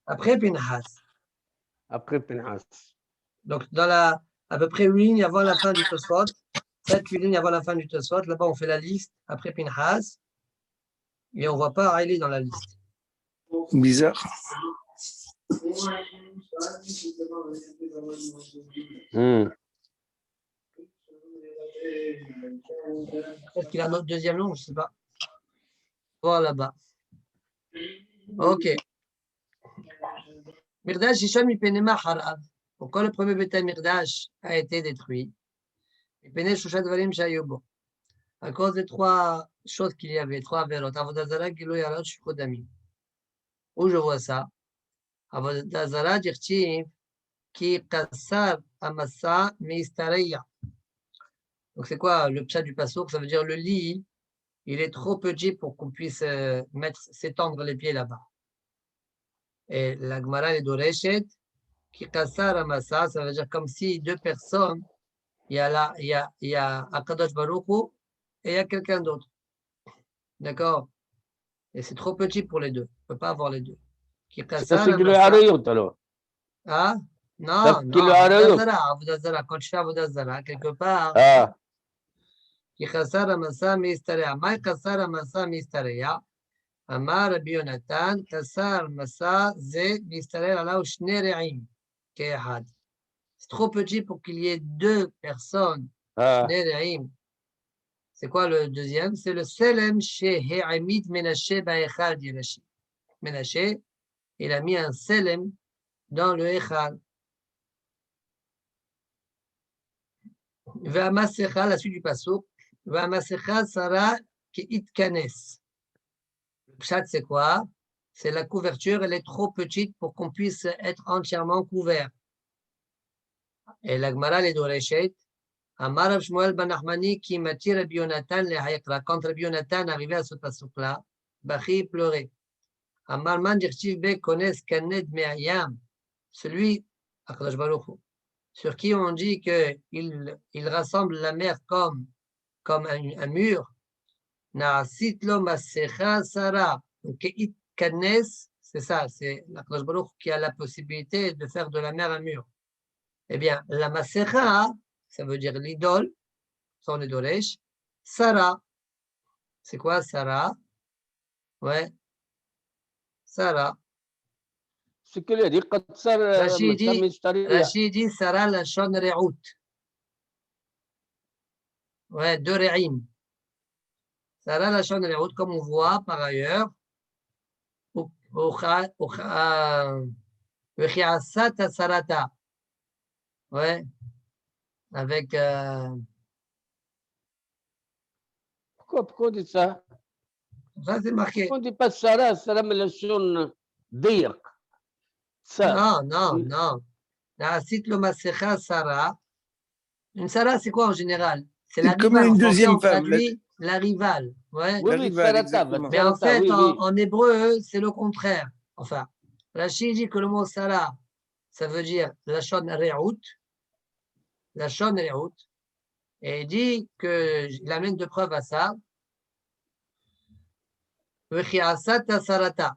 Après Pinhas. Après Pinhas. Donc, à peu près 8 lignes avant la fin du Tosfot, 7-8 lignes avant la fin du Tosfot, là-bas on fait la liste, après Pinhas, et on ne voit pas Haïli dans la liste. Bizarre. Peut-être qu'il a notre deuxième nom, je ne sais pas. Voilà là-bas. Ok. Mirdash Shishon Mipenema Harav. Pourquoi le premier bétail Mirdash a été détruit? Mipene Shushat Varim Shayobo. À cause des 3 choses qu'il y avait, 3 avérotes. Avodazara, Gilo Yarot, Shukodami. Où je vois ça? Avodazara, Dirtiv, Ki Kassar Amasa Meistareya. Donc c'est quoi le pshat du passouk? Ça veut dire le lit, il est trop petit pour qu'on puisse s'étendre les pieds là-bas. Et la Gemara est d'Oreshet, qui Kassar Amasa, ça veut dire comme si 2 personnes, il y a Akadosh Baruch Hu et il y a quelqu'un d'autre. D'accord? Et c'est trop petit pour les 2. On ne peut pas avoir les 2. Ça, c'est le Harayot alors. Ah? Non, non, Avodazara. Quand tu fais Avodazara, quelque part, כי חסר המסע מיסתרע. מהי חסר המסע מיסתרע? אמר רבי יונתן, חסר מסע זה מיסתרע עליו 2 רעים כאחד. C'est trop petit pour qu'il y ait 2 personnes. 2 רעים. C'est quoi le deuxième? C'est le selem chez Hé'amit Ménaché Ba'echal d'Irachi. Ménaché, il a mis un selem dans le Echal. Ve'amasecha, la suite du passouk. Ve'amasecha Sarah Ke'itkanes. Le pshat, c'est quoi? C'est la couverture, elle est trop petite pour qu'on puisse être entièrement couvert. Et la Gemara les Doreshet, Amar Rav Shmuel ben Nachmani qui m'attire Rabbi Yonatan le Hayekra. Quand Rabbi Yonatan arrivait à ce passouk-là, Bachi pleurait. Amar man dirtiv be kones kaned me'ayam. Celui, Akadosh Baruch Hu, sur qui on dit qu'il rassemble la mer comme un mur. Na'asit lo masecha sara. Ke'it kanes, c'est ça, c'est l'Akadosh Baruch Hu qui a la possibilité de faire de la mer un mur. Eh bien, la masecha, ça veut dire l'idole, son idolesh. Sarah, c'est quoi Sarah? Ouais, Sarah. C'est que le dit Rachid dit Sarah la shon re'out. Ouais, 2 re'im. Sarah la shon re'out, comme on voit par ailleurs. Vechiasat sarata. Ouais, avec. Pourquoi on dit ça? Ça, c'est marqué. Pourquoi on ne dit pas Sarah, Sarah Melachon Dirk? Ça. Non. La cite le masecha Sarah. Une Sarah, c'est quoi en général? C'est la comme rivale. une deuxième femme. Traduit la rivale. Ouais. Oui, rivale, Sarata. Mais en fait, en hébreu, c'est le contraire. Enfin, Rachid dit que le mot Sarah, ça veut dire la shon re'out. La shon re'out. Et il dit qu'il amène de preuves à ça. Vechiasat sarata.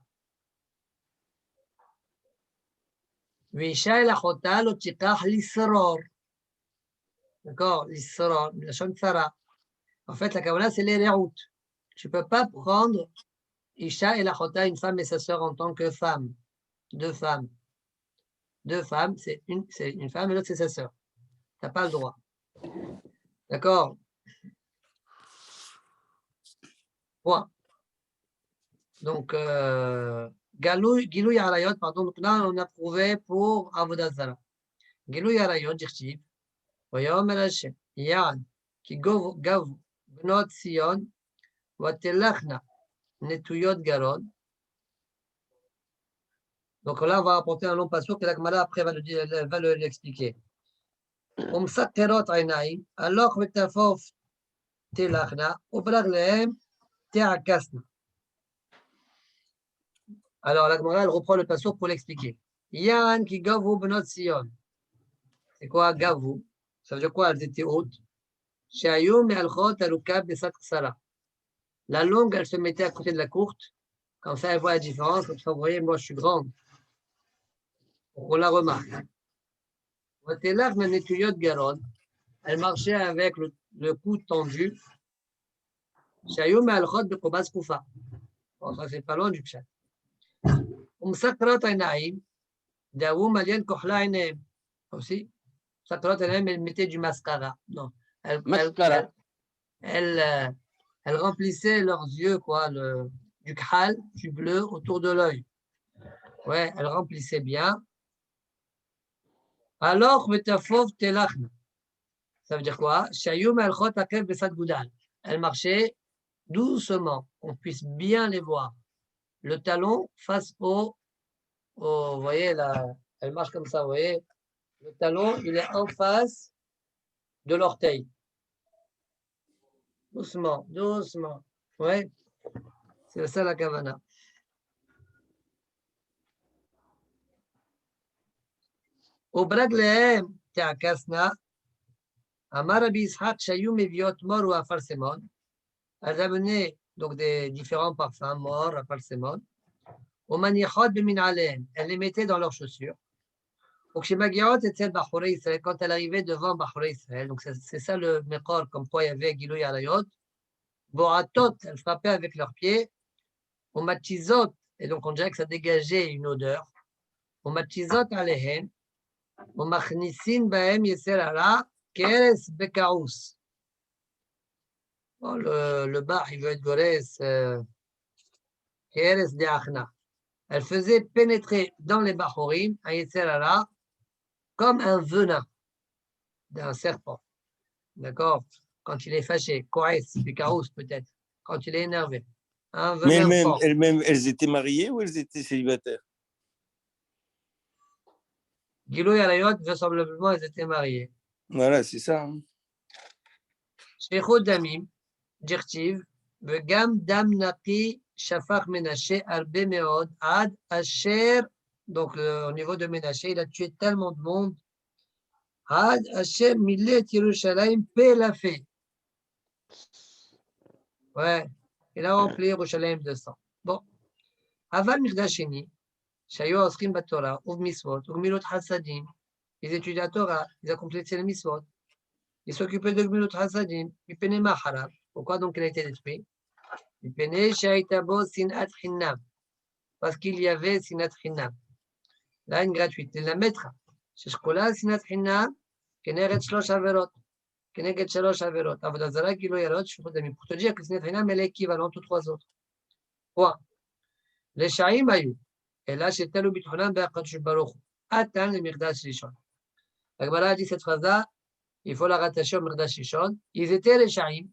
ואישה אל אחותה לא תיקח לסרור. D'accord, l'isra, la shantara. En fait, la kavana, c'est les routes. Tu ne peux pas prendre Isha et la chota, une femme et sa sœur en tant que femme. Deux femmes. Deux femmes, c'est une femme et l'autre, c'est sa sœur. Tu n'as pas le droit. D'accord? Point. Donc, Gilou Yarayot, pardon, donc là, on a prouvé pour Avodah Zara. Gilou Yarayot, Dirtiv, Voyom El Hashem, Yan, qui gav Bnot Sion, Watelachna, Netuyot Garon. Donc là, on va apporter un long passage que la Gemara après va l'expliquer. Umsakerot Ainaim, alors Metafof Telachna, Obraglehem Teakasna. Alors la Gemara, elle reprend le passage pour l'expliquer. Yan qui gavu Bnot Sion. C'est quoi gavu? Ça veut dire quoi? Elles étaient hautes. Shayum et Alchot Alukab Besat Ksara. La longue, elle se mettait à côté de la courte. Comme ça, elle voit la différence. Comme ça, vous voyez, moi, je suis grande. On la remarque. Elle marchait avec le cou tendu. Bon, ça, c'est pas loin du pshat. Aussi. Elle mettait du mascara. Non. Elle remplissait leurs yeux, quoi, du khal, du bleu autour de l'œil. Ouais, elle remplissait bien. Alors, Metafov Telachna. Ça veut dire quoi? Elle marchait doucement, qu'on puisse bien les voir. Le talon face au vous voyez, là, elle marche comme ça, vous voyez. Le talon, il est en face de l'orteil. Doucement, doucement. Ouais, c'est ça la kavana. Au Braglehem, Teakasna, Amar Rabbi Ishaq, Shayou Meviot, Mor ou Afarsemon. Elle amenait donc des différents parfums, Mor, Afarsemon. Au Manichot, Bemin Alehem. Elle les mettait dans leurs chaussures. Donc chez Magiot, c'était Bachoré Israël, quand elle arrivait devant Bachoré Israël. Donc c'est ça le Mekor, comme quoi il y avait Gilou Yarayot. Boratot, elle frappait avec leurs pieds. Au Matizot, et donc on dirait que ça dégageait une odeur. Au Matizot Alehem. Au Machnissin Bahem Yeserara, Keres Bekaous. Bon, le bar, il veut être Gores, Keres de Achna. Elle faisait pénétrer dans les Bachorim, un Yeserara, comme un venin d'un serpent. D'accord? Quand il est fâché, Kores, Bekaous peut-être, quand il est énervé. Un venin. Mais elles-mêmes, elles étaient mariées ou elles étaient célibataires? Gilou et Arayot, vraisemblablement, elles étaient mariées. Voilà, c'est ça. Shechot Damim, Dirtiv, Vegam Dam Naqi, Shafach Menaché, Arbe Meod, Ad, Asher, donc au niveau de Menaché, il a tué tellement de monde. Ad, Asher, Millet, Yerushalayim, Pelafé. Ouais, il a rempli Yerushalayim de sang. Bon. Aval Mirdasheni, Shayo Osrim Batora, Uv Misvot, Uv Milot Hasadim, ils étudiaient la Torah, ils accomplissent les Misvot, ils s'occupaient de Milot Hasadim, ils penaient Maharab. Pourquoi donc il a été détruit? Ils penaient Shaitabo Sinat Hinnam, parce qu'il y avait Sinat Hinnam. Là, une gratuité. La mettre, c'est ce qu'on Sinat Hinnam, Keneret Shlosh Averot, Keneget Shalosh Averot, Avodah Zara, Gilo Yarot, pour te dire que Sinat Hinnam, elle est équivalente aux trois autres. Point. Les Shaim Ayou. Et là, c'est tel ou bitounam be'akadosh baruch. Atteint le Mirdash Rishon. La Gemara a dit cette phrase-là, il faut la rattacher au Mirdash Rishon. Ils étaient les Shaim,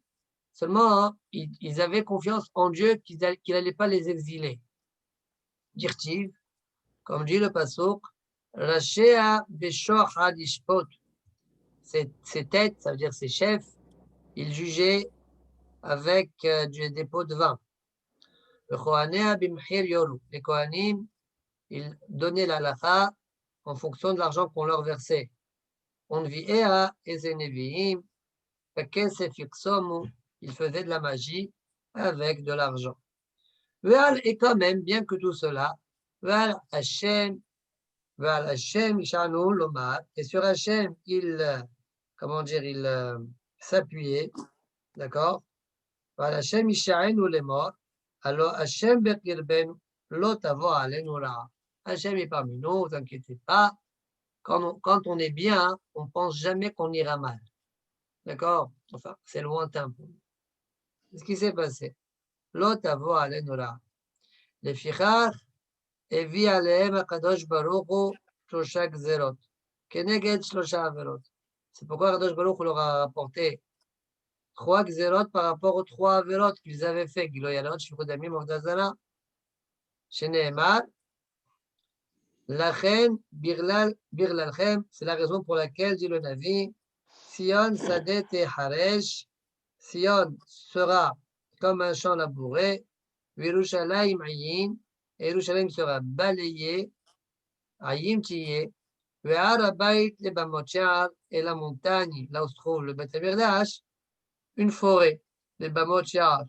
seulement ils avaient confiance en Dieu qu'il n'allait pas les exiler. Dirtiv, comme dit le Pasuk, Rashea Beshochad Ishpot. Ses têtes, ça veut dire ses chefs, ils jugeaient avec des pots de vin. Le Kohanea Bimchir Yoru. Les Kohanim, ils donnaient la lacha en fonction de l'argent qu'on leur versait. On vit Ea, Ezeneviim, Pekesef Yuksomu, ils faisaient de la magie avec de l'argent. Et quand même, bien que tout cela, Veal Hashem, Val Hashem Ishanu Lomar. Et sur Hashem, il s'appuyait, d'accord? Val Hashem Ishanu Lemor. Alors Hashem Bekirben, Lotavo Alenu Ra. Hashem est parmi nous, ne vous inquiétez pas. Quand on est bien, on ne pense jamais qu'on ira mal. D'accord? Enfin, c'est lointain pour nous. C'est ce qui s'est passé. Lotavo Alenu Ra. Les Fichar, Evi Aleem Akadosh Baruch Shlosha Gzerot. Keneged Shlosha Averot. C'est pourquoi Akadosh Baruch leur a rapporté 3 Gzerot par rapport aux 3 Averot qu'ils avaient fait. Gilo Yalot, Shifudamim, Ovdazara. Sheneemar. Lachen, Birlalchem, c'est la raison pour laquelle, dit le Navi, Sion Sadet et Haresh, Sion sera comme un champ labouré, Yerushalayim Ayin, et Yerushalayim sera balayé, Ayim Tiyé, Ve'ar Abayit le Bamotchar, et la montagne, là où se trouve le Beth Amikdash, une forêt, le Bamotchar.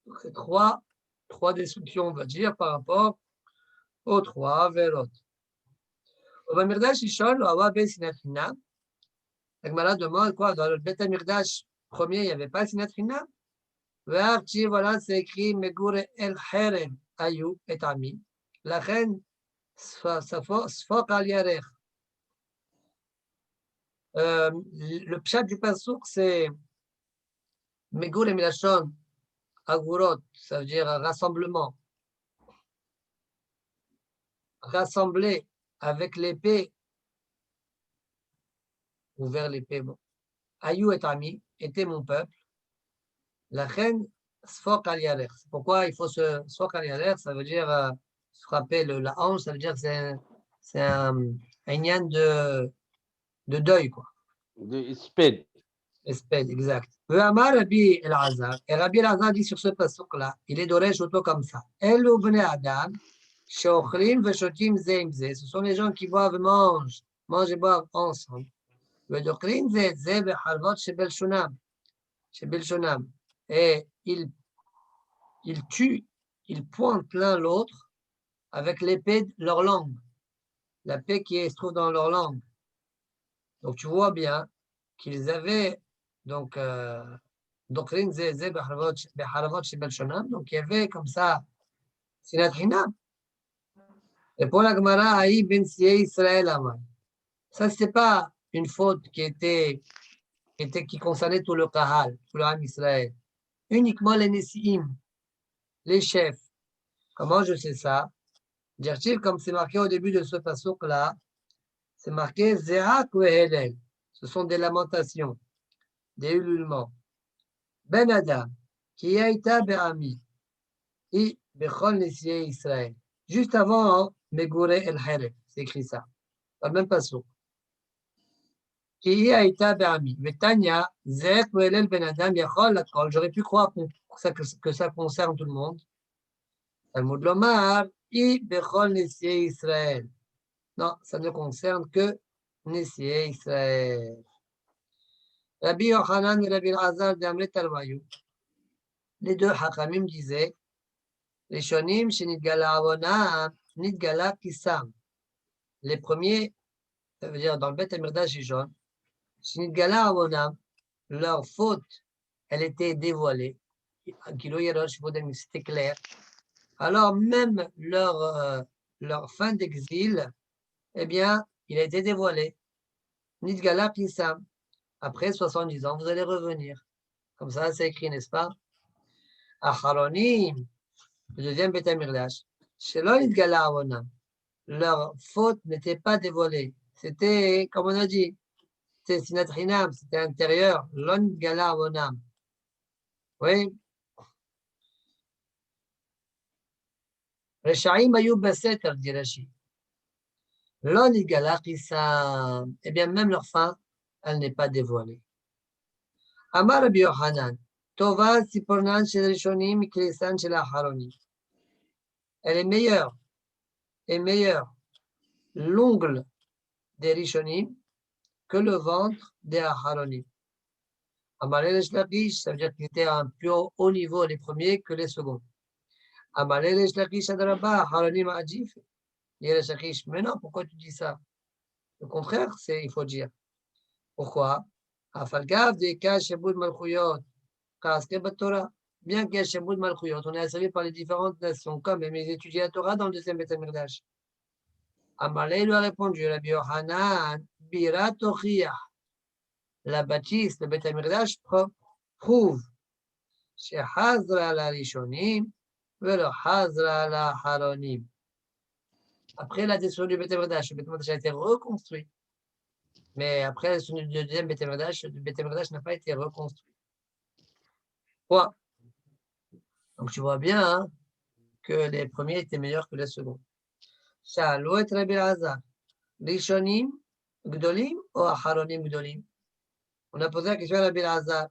Donc c'est trois destructions, on va dire, par rapport aux 3 Averot. Au Beth Amikdash, Ishon, Awa Ben Sinat Chinam. La Gemara demande quoi? Dans le Beth Amikdash premier, il n'y avait pas Sinat Chinam. Ve'archi, voilà, c'est écrit Megure El Herem, Ayu et Ami. La reine Sfok Al Yarech. Le pshat du pasuk, c'est Megure Milachon, Agurot, ça veut dire rassemblement. Rassembler avec l'épée, ou vers l'épée, bon. Ayu et Ami était mon peuple. La reine Sfok Al Yarech. C'est pourquoi il faut se Sfok Al Yarech, ça veut dire frapper la hanche, ça veut dire que c'est un lien de deuil, quoi. De Sped. Espède, exact. Rabbi El-Azhar. Et Rabbi El-Azhar dit sur ce pasuk-là, il est d'oreille auto comme ça. Elu bnei Adam, sheochlim veshotim ze im ze. Ce sont les gens qui boivent et mangent et boivent ensemble. Vedochlim ze ze bechalvot shebel shonam. Et ils tuent, ils pointent l'un l'autre avec l'épée de leur langue. La paix qui se trouve dans leur langue. Donc tu vois bien qu'ils avaient donc donc il y avait comme ça Sinat Hinam. Et pour la Gemara, Aïe ben Sié Israël Aman. Ça, c'était pas une faute qui concernait tout le Kahal, tout le Ham Israël. Uniquement les Nessiim, les chefs. Comment je sais ça? Dire-t-il, comme c'est marqué au début de ce pasuk-là, c'est marqué Zérak ou Helel. Ce sont des lamentations, des ululements. Ben Adam, qui a été Be'ami, et Bechol Nessié Israël. Juste avant, Megure El Heref, c'est écrit ça, dans le même pasuk. Qui a été Be'ami. Betania, Zérak ou Helel Ben Adam, Yachol Lakol. J'aurais pu croire que ça concerne tout le monde. Talmud Lomar, et Bechol Nessié Israël. Non, ça ne concerne que Nessié Israël. Rabbi Yochanan et Rabbi El-Azhar d'Amlet Talmayou. Les deux Hakamim disaient, les Shonim, Shenidgala Avona, Nidgala Kissam. Les premiers, ça veut dire dans le Beth Amikdash Shishon, Shenidgala Avona, leur faute, elle était dévoilée. C'était clair. Alors même leur fin d'exil, eh bien, il a été dévoilé. Nidgala Kissam. Après 70 ans, vous allez revenir. Comme ça, c'est écrit, n'est-ce pas? Acharonim, le deuxième Beth Amikdash, Shelo Nidgala Avonam. Leur faute n'était pas dévoilée. C'était, comme on a dit, c'était Sinat Chinam, c'était intérieur. Lo Nidgala Avonam. Oui. Reshaim Ayub Baseter, dit Rashi. Lo Nidgala Kissam. Eh bien, même leur fin, elle n'est pas dévoilée. Amar Rabbi Yochanan, Tova Sipornan Shel Rishonim Miklesan Shel Acharonim. Elle est meilleure, l'ongle des Rishonim que le ventre des Acharonim. Amar El Shlakish, ça veut dire qu'ils étaient à un plus haut niveau les premiers que les seconds. Amalé les Lachish Adaraba, Haranim Adjif. Les Lachish, mais non, pourquoi tu dis ça? Le contraire, il faut dire. Pourquoi? Afalgav de Kashabud Malchuyot, Kaske Batora. Bien qu'il y ait Shabud Malchuyot, on est asservi par les différentes nations, comme même ils étudient la Torah dans le deuxième Beth Amikdash. Amalé lui a répondu, Rabbi Yohanan, Birat Ochiyah. La bâtisse, le Beth Amikdash prouve chez Hazra la Rishonim, velo Hazra la Haronim. Après la destruction du Beth Amikdash, le Beth Amikdash a été reconstruit. Mais après la destruction du deuxième Beth Amikdash, le Beth Amikdash n'a pas été reconstruit. Quoi? Donc tu vois bien hein, que les premiers étaient meilleurs que les seconds. Sha'alo et Rabbi Elazar, Rishonim Gdolim ou Haronim Gdolim? On a posé la question à Rabbi Elazar.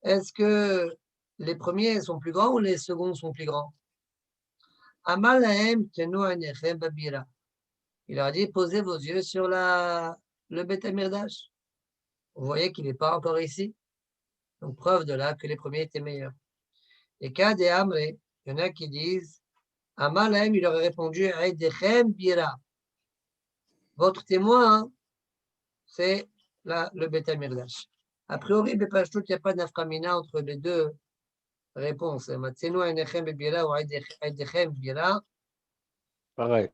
Est-ce que les premiers sont plus grands ou les seconds sont plus grands? Amalahem tenu anechem babira. Il leur a dit, posez vos yeux sur le Beth Amikdash. Vous voyez qu'il n'est pas encore ici. Donc, preuve de là que les premiers étaient meilleurs. Et cas des Amre, il y en a qui disent, Amalahem, il leur a répondu, Aidechem bira. Votre témoin, c'est le Beth Amikdash. A priori, Bepashtout, il n'y a pas d'afkamina entre les deux réponses. Matzenu anechem bira ou Aidechem bira. Pareil.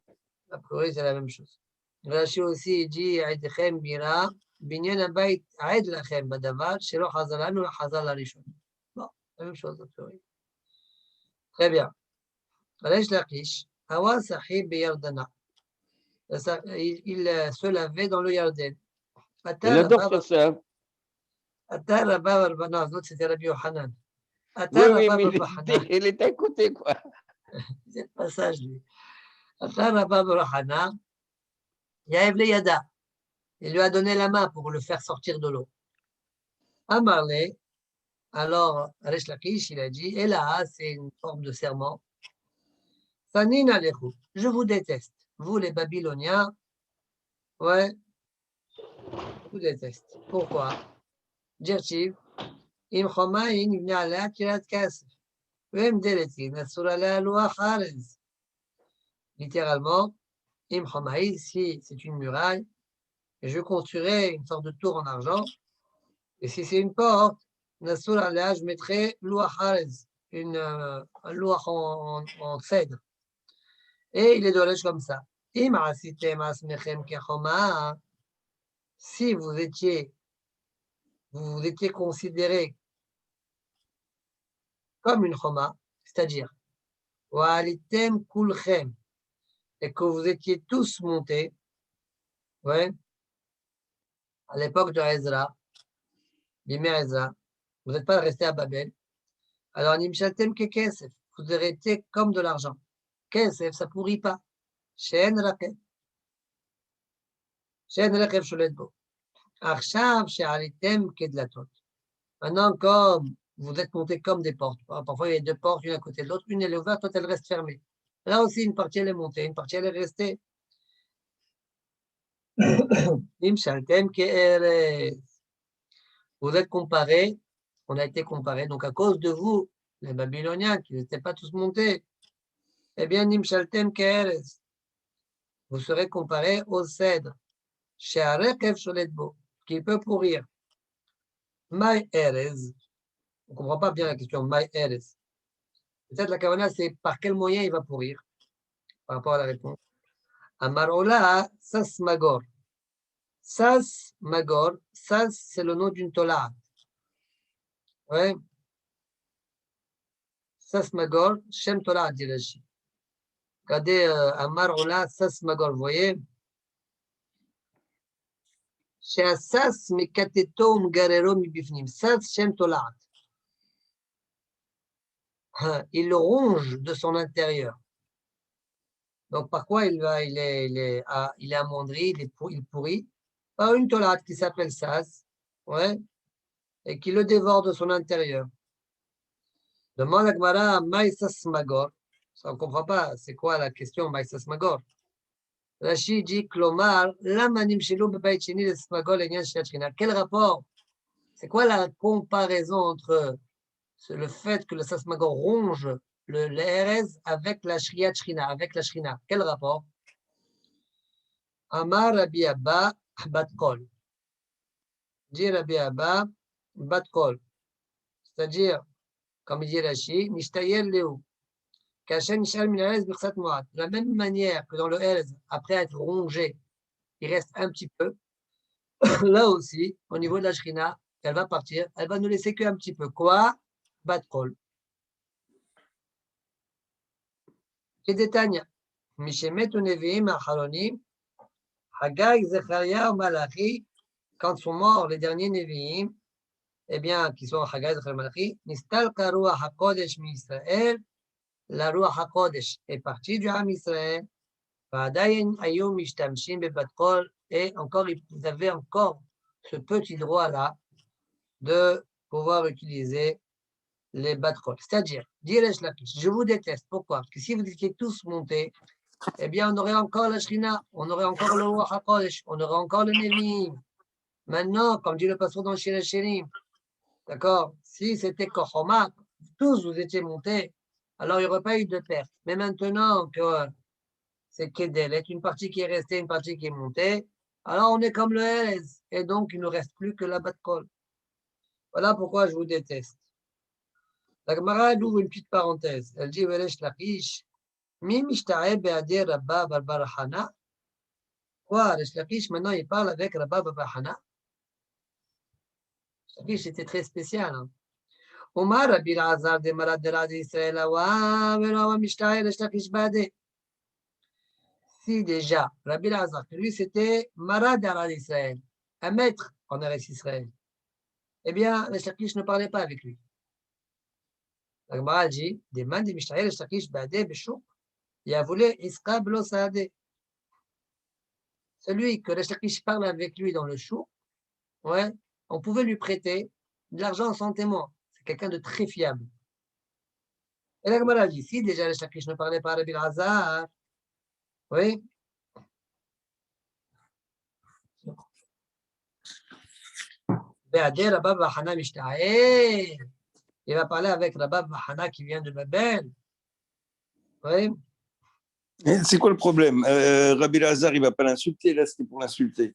A priori, c'est la même chose. Rashi aussi dit Aidechem bira, binyan abayt aid lachem badavar, shelo chazalanu chazal larishon. Bon, la même chose a priori. Très bien. Resh Lakish, Hawa sahib beyardana. Il se lavait dans le Yarden. Il adore faire ça. Atar Rabba Barbana, l'autre c'était Rabbi Yohanan. Oui, mais il est à côté, quoi. C'est le passage, lui. Atar Rabba Barbana, Yaev le Yada. Il lui a donné la main pour le faire sortir de l'eau. Amarle, alors Resh Lakish, il a dit, et là, c'est une forme de serment. Sanin Alechu, je vous déteste. Vous, les Babyloniens, ouais, je vous déteste. Pourquoi? Dirtiv, Im Chomaïn, Ibn Ala, Kirat Kasef. Vem Deletin, Asur Ala Loa Kharez. Littéralement, Im Chomaïn, si c'est une muraille, et je construirai une sorte de tour en argent. Et si c'est une porte, Nasur Ala, je mettrai Loa Kharez, un loa en cèdre. Et il est de comme ça. Im Asitem Asmechem Kechoma, si vous étiez considéré comme une choma, c'est-à-dire, Wa'alitem kulchem, et que vous étiez tous montés, ouais, à l'époque de Ezra, Bimé Ezra, vous n'êtes pas resté à Babel, alors Nimshatem ke kesef, vous aurez été comme de l'argent. Kesef, ça pourrit pas. Shen Rakev. Shen Rakev Sholetbo. Arshav she'alitem kedlatot. Maintenant, comme vous êtes montés comme des portes, parfois il y a deux portes, une à côté de l'autre, une elle est ouverte, l'autre elle reste fermée. Là aussi, une partie elle est montée, une partie elle est restée. Vous êtes comparés, on a été comparés, donc à cause de vous, les Babyloniens, qui n'étaient pas tous montés, eh bien, Nimshaltem Ke'erez, vous serez comparés au cèdre, chez Arekev Sholetbo, qui peut pourrir. Mai Erez, on ne comprend pas bien la question, Mai Erez. Peut-être la kavana, c'est par quel moyen il va pourrir, par rapport à la réponse. Amarola, Sas Magor. Sas Magor, Sas, c'est le nom d'une tola. Ouais. Sas Magor, Shem Tola, dit Rashi. Regardez, Amarola, Sas Magor, vous voyez? Chez Sas, Mekateto, Mgarero, Mibifnim. Sas, Shem Tola. Il le ronge de son intérieur. Donc, par quoi il est amoindri, il pourrit? Par une tolate qui s'appelle Sas, ouais, et qui le dévore de son intérieur. Demande à Gmara, Maïsas Magor. Ça, on ne comprend pas. C'est quoi la question, Maïsas Magor? Rashi dit, Klomar, Lamanim Shelo Bebayt Sheni le Smagor Lenyan Shiatrina. Quel rapport? C'est quoi la comparaison entre le fait que le Sasmagor ronge le Erez avec la Shriyat Shrina, avec la Shrina. Quel rapport? Amar Rabbi Abba Bat Kol. Dit Rabbi Abba Bat Kol. C'est-à-dire, comme il dit Rashi, Nishtayer Leu. De la même manière que dans le Erez, après être rongé, il reste un petit peu. Là aussi, au niveau de la Shrina, elle va partir, elle va ne laisser qu'un petit peu. Quoi? Bat Kol. Kedetania. Mishemet Nevi'im Acharonim. Haggai, Zecharia, Malachi. Quand sont morts les derniers Nevi'im, eh bien, qui sont Haggai, Zecharia, Malachi, Nistal Karua HaKodesh mi Israël. La Ruach HaKodesh est partie du Ham Israël. Va'adayin ayom mishtamshin bebat kol. Et encore, vous avez encore ce petit droit-là de pouvoir utiliser les bat-kol. C'est-à-dire, dire Lakish, je vous déteste. Pourquoi? Parce que si vous étiez tous montés, eh bien, on aurait encore la Shrina, on aurait encore le Ruach HaKodesh, on aurait encore le Nevi'im. Maintenant, comme dit le pasteur dans Shir Shirim, d'accord, si c'était Kochoma, tous vous étiez montés, alors il n'y aurait pas eu de perte. Mais maintenant que c'est Kedel, est une partie qui est restée, une partie qui est montée, alors on est comme le Erez, et donc il ne nous reste plus que la bat-kol. Voilà pourquoi je vous déteste. La Gemara ouvre une petite parenthèse. Elle dit, Veresh Lakish, Mi mishta'e be'adir Rabba Bar Hana. Quoi, Resh Lakish, maintenant il parle avec Rabba Bar Hana. Lakish était très spécial. Hein. Omar Rabbi Azar de Marad de Rad Israël, wa Verawa mishta'e Resh Lakish Bade. Si déjà, Rabbi Azar, lui c'était Marad de Rad Israël, un maître en Eretz Israël. Eh bien, Resh Lakish ne parlait pas avec lui. La Gemara dit, des mains de Mishta'e Resh Lakish Bade Beshuk. Il a voulu Iska Blo Saade. Celui que Resh Lakish parle avec lui dans le chou, ouais, on pouvait lui prêter de l'argent sans témoin. C'est quelqu'un de très fiable. Et la Gemara dit, si déjà Resh Lakish ne parlait pas à Rabbi Azar, oui. Il va parler avec Rabba Bahana qui vient de Babel. Oui. C'est quoi le problème? Rabbi Lazar, il ne va pas l'insulter, là, c'était pour l'insulter.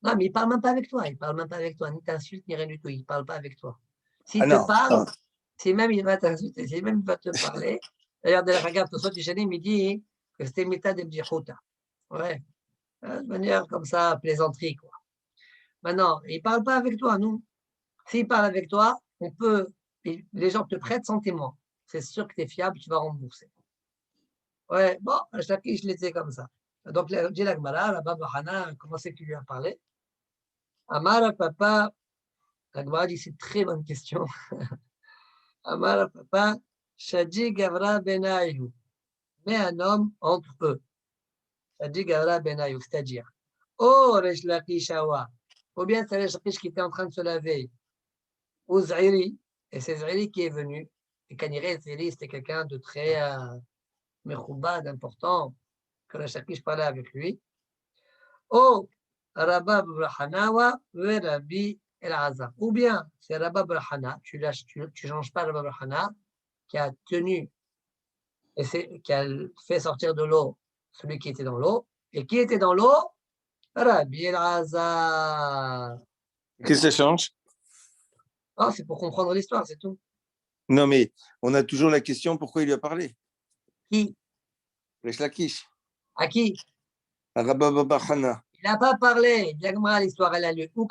Non, mais il ne parle même pas avec toi. Il ne parle même pas avec toi. Ni t'insulte, ni rien du tout. Il ne parle pas avec toi. S'il te parle, si même il va t'insulter, si même il va te parler. D'ailleurs, regarde, tout ça, tu sais, il me dit que c'était Mita de Bjichouta. Ouais. De manière comme ça, plaisanterie, quoi. Maintenant, il ne parle pas avec toi, non. S'il parle avec toi, on peut. Les gens te prêtent sans témoin. C'est sûr que tu es fiable, tu vas rembourser. Ouais, bon, Lakish l'était comme ça. Donc, dit la Gemara, la Baba Hana, comment c'est qu'il lui a parlé? Amara papa, la Gemara dit c'est une très bonne question. Amara papa, Shadi Gavra Benayu. Mais un homme entre eux. Shadi Gavra Benayu, c'est-à-dire, oh Resh Lakish Awa, ou bien c'est Resh Lakish qui était en train de se laver, ou Zahiri, et c'est Zahiri qui est venu. Et Kaniré, Zahiri, c'était quelqu'un de très. Mechoubad, important, que Resh Lakish parlait avec lui. Oh, Rabba Brahanawa, Rabbi El-Azar. Ou bien, c'est Rabba Brahana, tu ne changes pas Rabba Brahana, qui a tenu, et qui a fait sortir de l'eau celui qui était dans l'eau. Et qui était dans l'eau? Rabbi El-Azar. Qu'est-ce que ça change? Oh, c'est pour comprendre l'histoire, c'est tout. Non, mais on a toujours la question pourquoi il lui a parlé. Qui? Resh Lakish. À qui? À Rabba Bahana. Il n'a pas parlé. Diagma, l'histoire, elle a lieu. Ou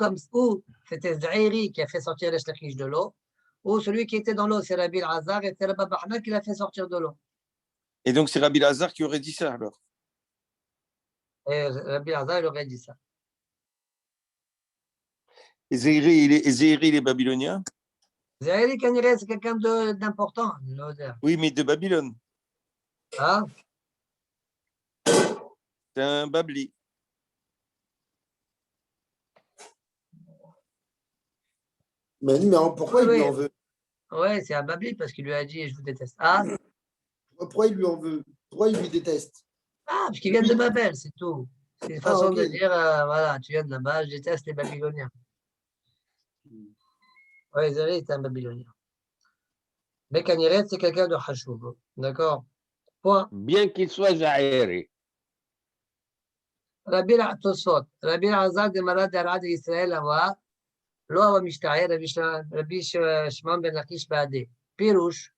c'était Zahiri qui a fait sortir Resh Lakish de l'eau, ou celui qui était dans l'eau, c'est Rabbi Azar, et c'est Rabba Bahana qui l'a fait sortir de l'eau. Et donc, c'est Rabbi Lazar qui aurait dit ça, alors? Et Rabbi Azar, il aurait dit ça. Et Zahiri, il est babylonien? Zahiri Kaniré, c'est quelqu'un d'important. Oui, mais de Babylone. Ah? C'est un Babli. Mais pourquoi il lui en veut? Oui, c'est un Babli parce qu'il lui a dit je vous déteste. Ah? Pourquoi il lui en veut? Pourquoi il lui déteste? Ah, parce qu'il vient de Babel, c'est tout. C'est une façon ok. de dire voilà, tu viens de là-bas, je déteste les Babyloniens. Oui, Zahiri est un Babylonien. Mais Kaniret, c'est quelqu'un de Hashuv. D'accord? Point. Bien qu'il soit Jairi. Rabbi Tosot, Rabbi Azad de Marad d'Arad Israël, לא הוא המשתער, רבי שמעון בן לקיש בעדי. פירוש,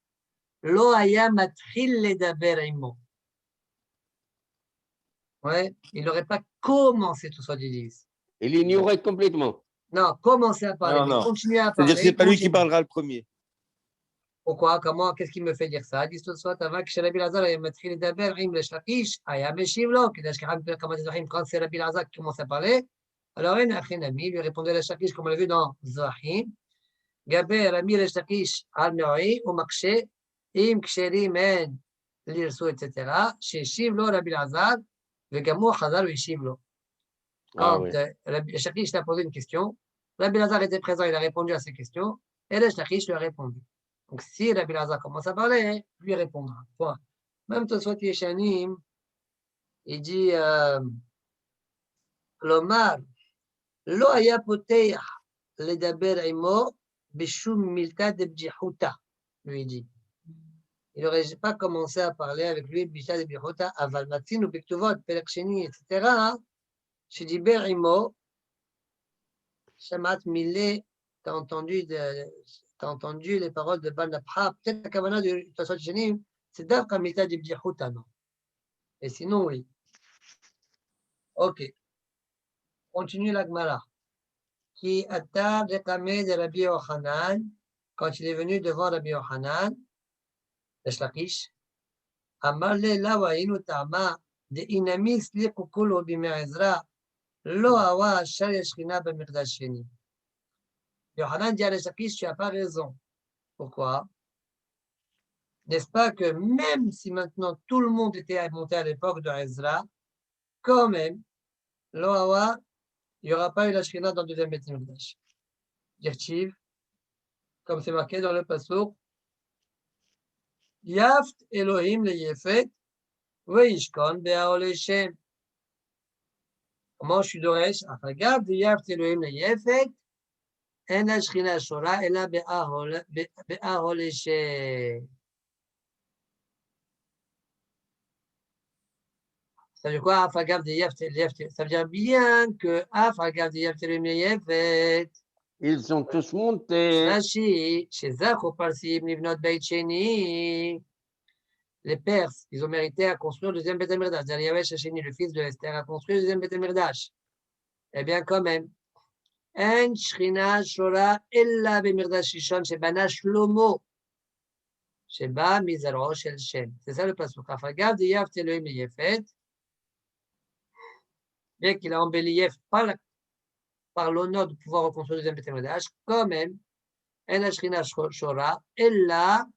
לא היה מתחיל לדבר עמו. Ouais, il n'aurait pas commencé tout ça, ils disent. Il l'ignorait complètement. Non, commencer à parler, Non, mais non. continuer à C'est-à-dire parler. que c'est pas lui qui continue. parlera le premier. Pourquoi? Comment? Qu'est-ce qui me fait dire ça? Dis tout de suite, avant que Rabbi Lazar ait מתחיל לדבר עם לשלקיש, היה משיב לו, כדי שככה מפרק כמה דברים, quand c'est Rabbi Lazar qui commence à parler, alors הנה, אחי נמי, lui répondait לשלקיש, comme on l'a vu dans Zahim, גבי רמי לשלקיש על מעוי ומקשה, אם כשרים אין לרסו, etc., שהשיב לו רבי אלעזר, וגם הוא חזר והשיב לו. Quand Shakish t'a posé une question, Rabbi Lazar était présent, il a répondu à ces questions, et le Shakish lui a répondu. Donc si Rabbi Lazar commence à parler, lui répondra. Point. Même Tosfot Yeshanim, il dit Lomar, lo haya poteach ledaber imo bishum milta de bjihuta, lui il dit. Il n'aurait pas commencé à parler avec lui, Bishad et Bihota, Aval Matzin ou Biktuvot, Pelaksheni, etc. Chez Diber Imo, Shamat Milé, tu as entendu les paroles de Bal Napha, peut-être la Kavana de Tasot Shenim, c'est Davka Mita de Bihota, non? Et sinon, oui. Ok. Continue la Gemara. Qui atteint réclamé de Rabbi Yochanan, quand il est venu devant Rabbi Yochanan, le Shlakish, אמר לי, לאו היינו טעמה, דאינמי סליחו כולו בימי עזרא, לא אהבה אשר ישכינה במקדש שני. Yochanan dit à l'Eshakish, tu n'as pas raison. Pourquoi? N'est-ce pas que même si maintenant tout le monde était monté à l'époque de Ezra, quand même, lo awa, il n'y aura pas eu la Shekhinah dans le deuxième Beit Mikdash. Dirtiv, comme c'est marqué dans le Pasuk, Yaft Elohim le Yefet, Veishkon Be'aol Shem. Comment je suis d'Oresh? Regarde, Yaft Elohim le Yefet, En la Shekhinah Shora, Ela Be'aol Shem. Ça veut dire quoi? Ça veut dire bien que ils sont tous montés. Les Perses, ils ont mérité à construire le deuxième Beit HaMikdash. Dariavesh Hasheni, le fils de Esther, a construit le deuxième Beit HaMikdash. Eh bien, quand même. En Shechina Shora Ella B'Mikdash Rishon Shebana Shlomo Sheba Mizaro Shel Shem. C'est ça le pasuk. Afagav de Yaft Elohim Yefet. Bien qu'il a embelli Yef par l'honneur de pouvoir reconstruire le deuxième Beit HaMikdash, quand même, En Ashchina Shora, Ella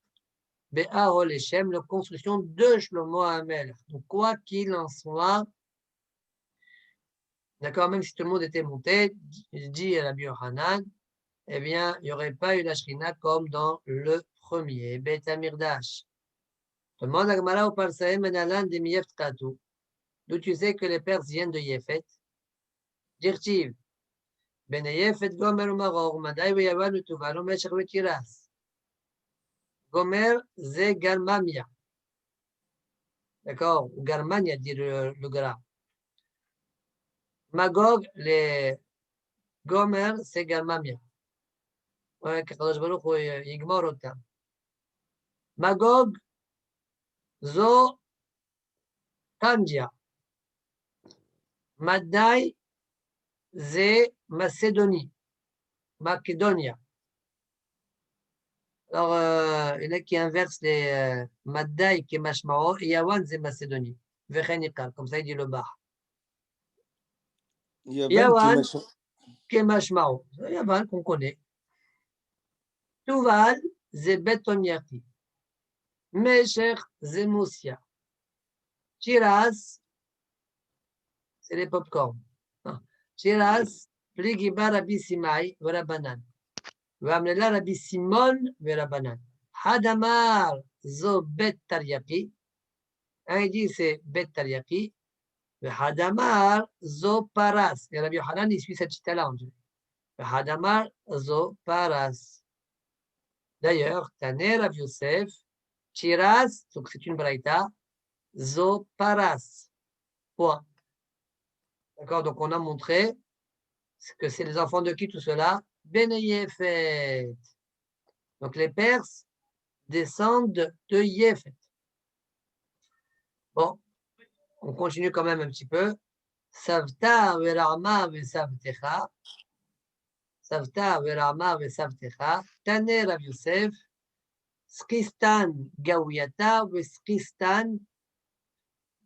Be'ahol Shem, la construction de Shlomo HaMelech. Donc, quoi qu'il en soit, d'accord, même si tout le monde était monté, il dit à Rabbi Yochanan, eh bien, il n'y aurait pas eu la Shekhinah comme dans le premier Beit HaMikdash. Demande à Gemara au Parsaim Menalan de Miyeft Katou. D'où tu sais que les Perses viennent de Yefet? Dirtiv. Ben Yefet Gomer ou Maror, Madai ou Yavan ou Tuval, ou Meshach ou Tiras. Gomer, c'est Garmamia. D'accord? Ou Garmania, dit le gras. Magog, les Gomer, c'est Garmamia. Ouais, Kadosh Baruch Hu Yigmor Otam. Magog, Zo Kandia. Madai, c'est Macédonie, Macedonia. Alors, il y en a qui inversent les Madai qui est Mashmao et Yawan c'est Macédonie. Vechenikal, comme ça il dit le bar. Yawan qui est Mashmao. Yawan qu'on connaît. Tuval c'est Betoniaki. Meshech c'est Moussia. Shiraz, c'est les popcorn. Shiraz, Pligiba Rabbi Simai, Verabanan. Vamlela Rabbi Simon, Verabanan. Hadamar, Zo Bet Tariaki. Un dit c'est Bet Tariaki. Hadamar, Zo Paras. Et Rabbi Yochanan, il suit cette chita-là. Hadamar, Zo Paras. D'ailleurs, Taner Rav Yosef, Chiras, donc c'est une braïta, Zo Paras. Point. D'accord, donc on a montré que c'est les enfants de qui tout cela? Bene Yefet. Donc les Perses descendent de Yefet. Bon, on continue quand même un petit peu. Savta verama vesavtecha. Savta verama vesavtecha. Taner Rav Yosef. Skistan Gawiyata ou Skistan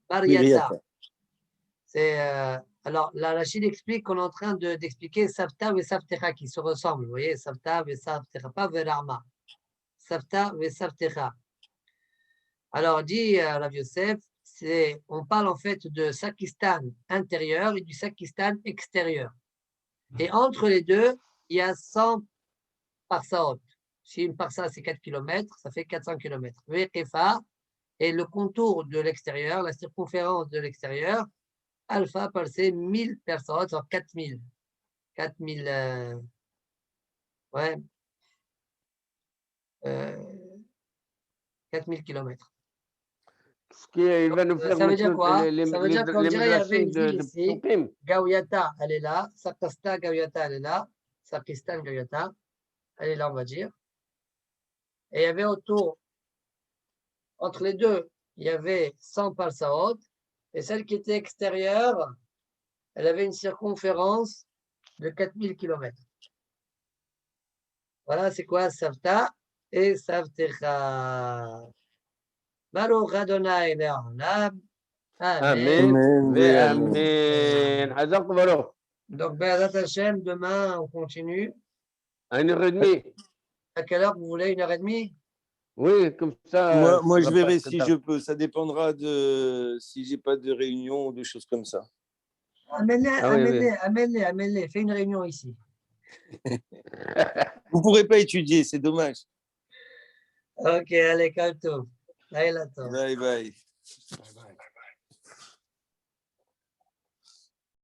Bariata. C'est alors la Rachid explique qu'on est en train d'expliquer Savta et Savtecha qui se ressemblent. Vous voyez, Savta et Savtecha, pas Verama. Savta et Savtecha. Alors dit Rav Yosef, on parle en fait de Sakistan intérieur et du Sakistan extérieur. Et entre les deux, il y a 100 parsaot. Si une parsa c'est 4 km, ça fait 400 km. Vekefa et le contour de l'extérieur, la circonférence de l'extérieur, alpha par c'est 1000 parsaot, genre 4000. 4000 ouais. 4000 km. Il va nous faire ça veut dire quoi? Ça veut dire qu'on dirait qu'il y avait une ville de ici. Gawiyata, elle est là. Sakasta, Gawiyata, elle est là. Sakistan, Gawiyata, elle est là, on va dire. Et il y avait autour, entre les deux, il y avait 100 parsaot. Et celle qui était extérieure, elle avait une circonférence de 4000 km. Voilà, c'est quoi Savta et Savtecha. Baruch Adonai Le'olam. Amen. Amen. Amen. Donc, Be'ezrat Hashem, demain, on continue. À 1h30. À quelle heure vous voulez? 1h30? Oui, comme ça. Moi je verrai si je peux. Ça dépendra de si j'ai pas de réunion ou des choses comme ça. Amène-les. Fais une réunion ici. Vous ne pourrez pas étudier, c'est dommage. Ok, allez, calme-toi. Bye bye.